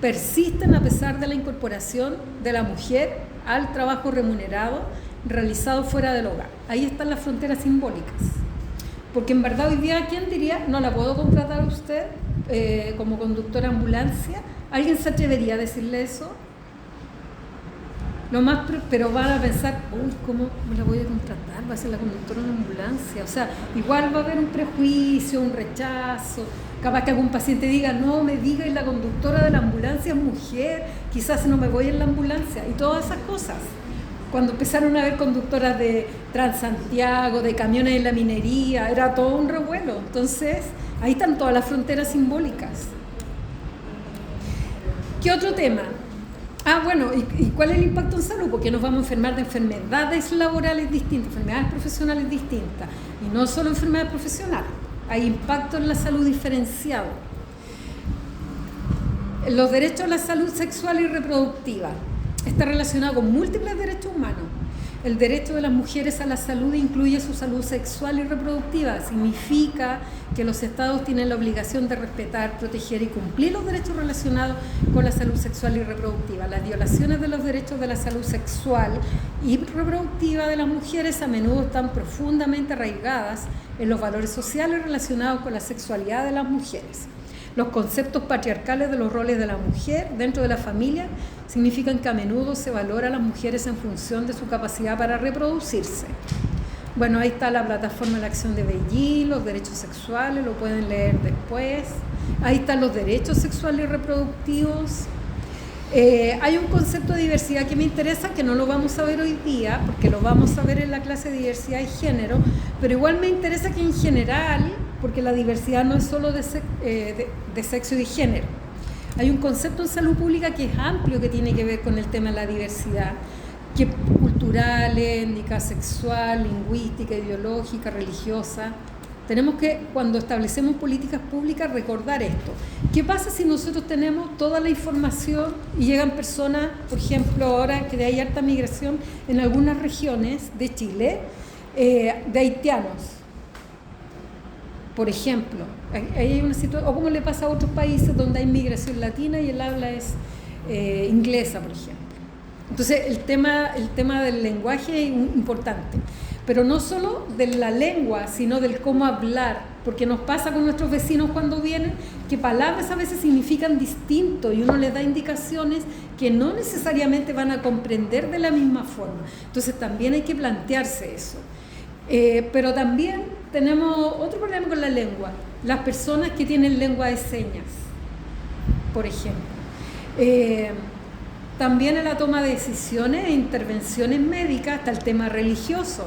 persisten a pesar de la incorporación de la mujer al trabajo remunerado realizado fuera del hogar. Ahí están las fronteras simbólicas. Porque en verdad hoy día, ¿quién diría? No la puedo contratar a usted como conductora de ambulancia. ¿Alguien se atrevería a decirle eso? Pero van a pensar, uy, ¿cómo la voy a contratar? Va a ser la conductora de una ambulancia. O sea, igual va a haber un prejuicio, un rechazo. Capaz que algún paciente diga, no me diga, la conductora de la ambulancia es mujer, quizás no me voy en la ambulancia. Y todas esas cosas. Cuando empezaron a haber conductoras de Transantiago, de camiones en la minería, era todo un revuelo. Entonces, ahí están todas las fronteras simbólicas. ¿Qué otro tema? Bueno, ¿y cuál es el impacto en salud? Porque nos vamos a enfermar de enfermedades laborales distintas, enfermedades profesionales distintas. Y no solo enfermedades profesionales, hay impacto en la salud diferenciado. Los derechos a la salud sexual y reproductiva. Está relacionado con múltiples derechos humanos. El derecho de las mujeres a la salud incluye su salud sexual y reproductiva. Significa que los estados tienen la obligación de respetar, proteger y cumplir los derechos relacionados con la salud sexual y reproductiva. Las violaciones de los derechos de la salud sexual y reproductiva de las mujeres a menudo están profundamente arraigadas en los valores sociales relacionados con la sexualidad de las mujeres. Los conceptos patriarcales de los roles de la mujer dentro de la familia significan que a menudo se valora a las mujeres en función de su capacidad para reproducirse. Bueno, ahí está la plataforma de la acción de Beijing, los derechos sexuales, lo pueden leer después. Ahí están los derechos sexuales y reproductivos. Hay un concepto de diversidad que me interesa, que no lo vamos a ver hoy día, porque lo vamos a ver en la clase de diversidad y género, pero igual me interesa que en general, porque la diversidad no es solo de sexo y de género. Hay un concepto en salud pública que es amplio, que tiene que ver con el tema de la diversidad, que cultural, étnica, sexual, lingüística, ideológica, religiosa. Tenemos que, cuando establecemos políticas públicas, recordar esto. ¿Qué pasa si nosotros tenemos toda la información y llegan personas, por ejemplo, ahora que hay harta migración en algunas regiones de Chile, de haitianos, por ejemplo? Hay una situación, o como le pasa a otros países donde hay migración latina y el habla es inglesa, por ejemplo. Entonces, el tema del lenguaje es importante. Pero no solo de la lengua, sino del cómo hablar, porque nos pasa con nuestros vecinos cuando vienen, que palabras a veces significan distinto y uno les da indicaciones que no necesariamente van a comprender de la misma forma. Entonces también hay que plantearse eso. Pero también tenemos otro problema con la lengua, las personas que tienen lengua de señas, por ejemplo. También en la toma de decisiones e intervenciones médicas está el tema religioso,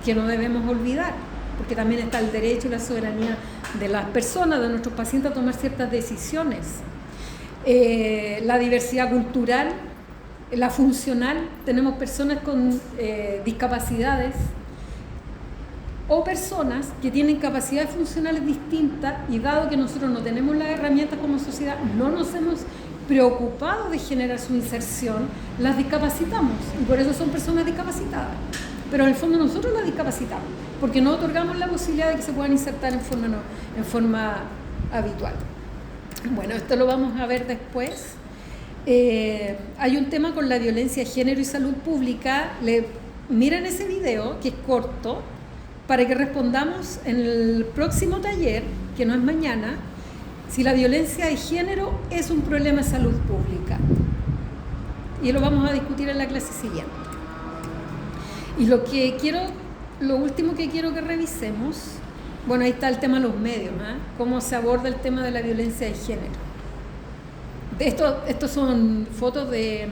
que no debemos olvidar, porque también está el derecho y la soberanía de las personas, de nuestros pacientes, a tomar ciertas decisiones. La diversidad cultural, la funcional, tenemos personas con discapacidades o personas que tienen capacidades funcionales distintas, y dado que nosotros no tenemos las herramientas como sociedad, no nos hemos preocupado de generar su inserción, las discapacitamos, y por eso son personas discapacitadas. Pero en el fondo nosotros las discapacitamos, porque no otorgamos la posibilidad de que se puedan insertar en forma habitual. Bueno, esto lo vamos a ver después. Hay un tema con la violencia de género y salud pública. Miren ese video, que es corto, para que respondamos en el próximo taller, que no es mañana, si la violencia de género es un problema de salud pública. Y lo vamos a discutir en la clase siguiente. Y lo último que quiero que revisemos, bueno, ahí está el tema de los medios, cómo se aborda el tema de la violencia de género. Estos son fotos de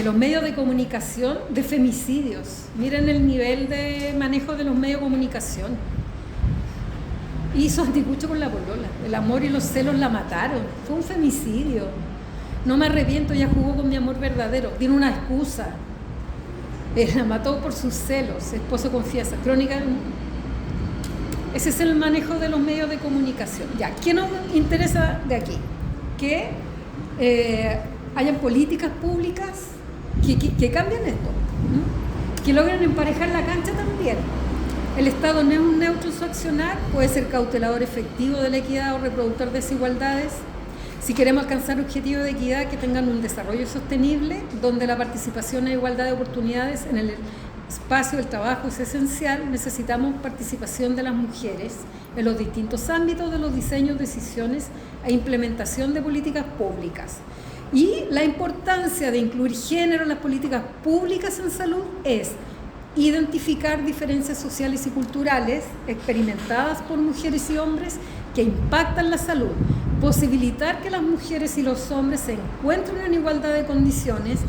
los medios de comunicación de femicidios. Miren el nivel de manejo de los medios de comunicación. Hizo anticucho con la polola. El amor y los celos la mataron. Fue un femicidio. No me arrepiento, ella jugó con mi amor verdadero. Tiene una excusa. La mató por sus celos. Esposo confiesa. Crónica. Ese es el manejo de los medios de comunicación. Ya, ¿qué nos interesa de aquí? Que hayan políticas públicas que cambien esto. Que logren emparejar la cancha también. El Estado no es un neutro en su accionar, puede ser cautelador efectivo de la equidad o reproductor de desigualdades. Si queremos alcanzar objetivos de equidad que tengan un desarrollo sostenible, donde la participación e igualdad de oportunidades en el espacio del trabajo es esencial, necesitamos participación de las mujeres en los distintos ámbitos de los diseños, decisiones e implementación de políticas públicas. Y la importancia de incluir género en las políticas públicas en salud es identificar diferencias sociales y culturales experimentadas por mujeres y hombres que impactan la salud, posibilitar que las mujeres y los hombres se encuentren en igualdad de condiciones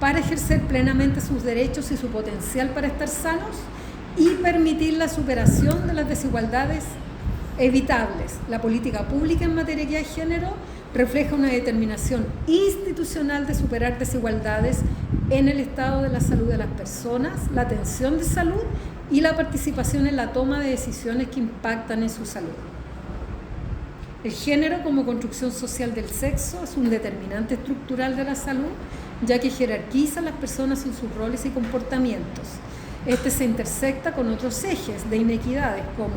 para ejercer plenamente sus derechos y su potencial para estar sanos, y permitir la superación de las desigualdades evitables. La política pública en materia de género refleja una determinación institucional de superar desigualdades en el estado de la salud de las personas, la atención de salud y la participación en la toma de decisiones que impactan en su salud. El género como construcción social del sexo es un determinante estructural de la salud, ya que jerarquiza a las personas en sus roles y comportamientos. Este se intersecta con otros ejes de inequidades como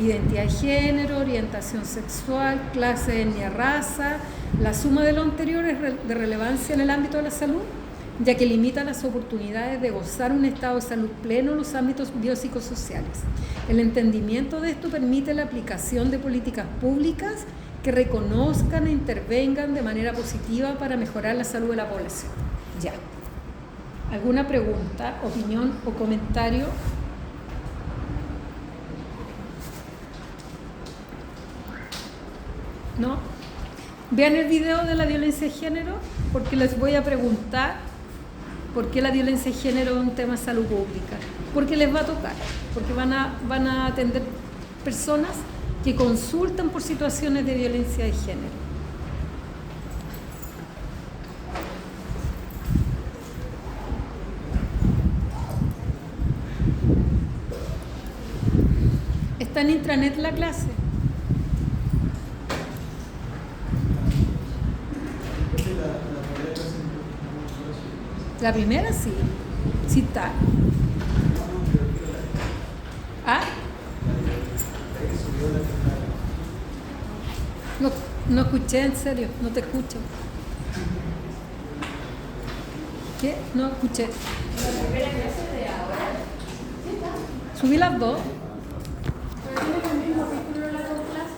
identidad de género, orientación sexual, clase, etnia, raza. La suma de lo anterior es de relevancia en el ámbito de la salud, ya que limita las oportunidades de gozar un estado de salud pleno en los ámbitos biopsicosociales. El entendimiento de esto permite la aplicación de políticas públicas que reconozcan e intervengan de manera positiva para mejorar la salud de la población. Ya. ¿Alguna pregunta, opinión o comentario? ¿No? Vean el video de la violencia de género, porque les voy a preguntar por qué la violencia de género es un tema de salud pública. Porque les va a tocar, porque van a atender personas que consultan por situaciones de violencia de género. ¿Está en intranet la clase? La primera sí, sí está. ¿Ah? No escuché, en serio, no te escucho. ¿Qué? No escuché. La primera clase de ahora. Subí las dos. Pero tienes el mismo título en las dos clases.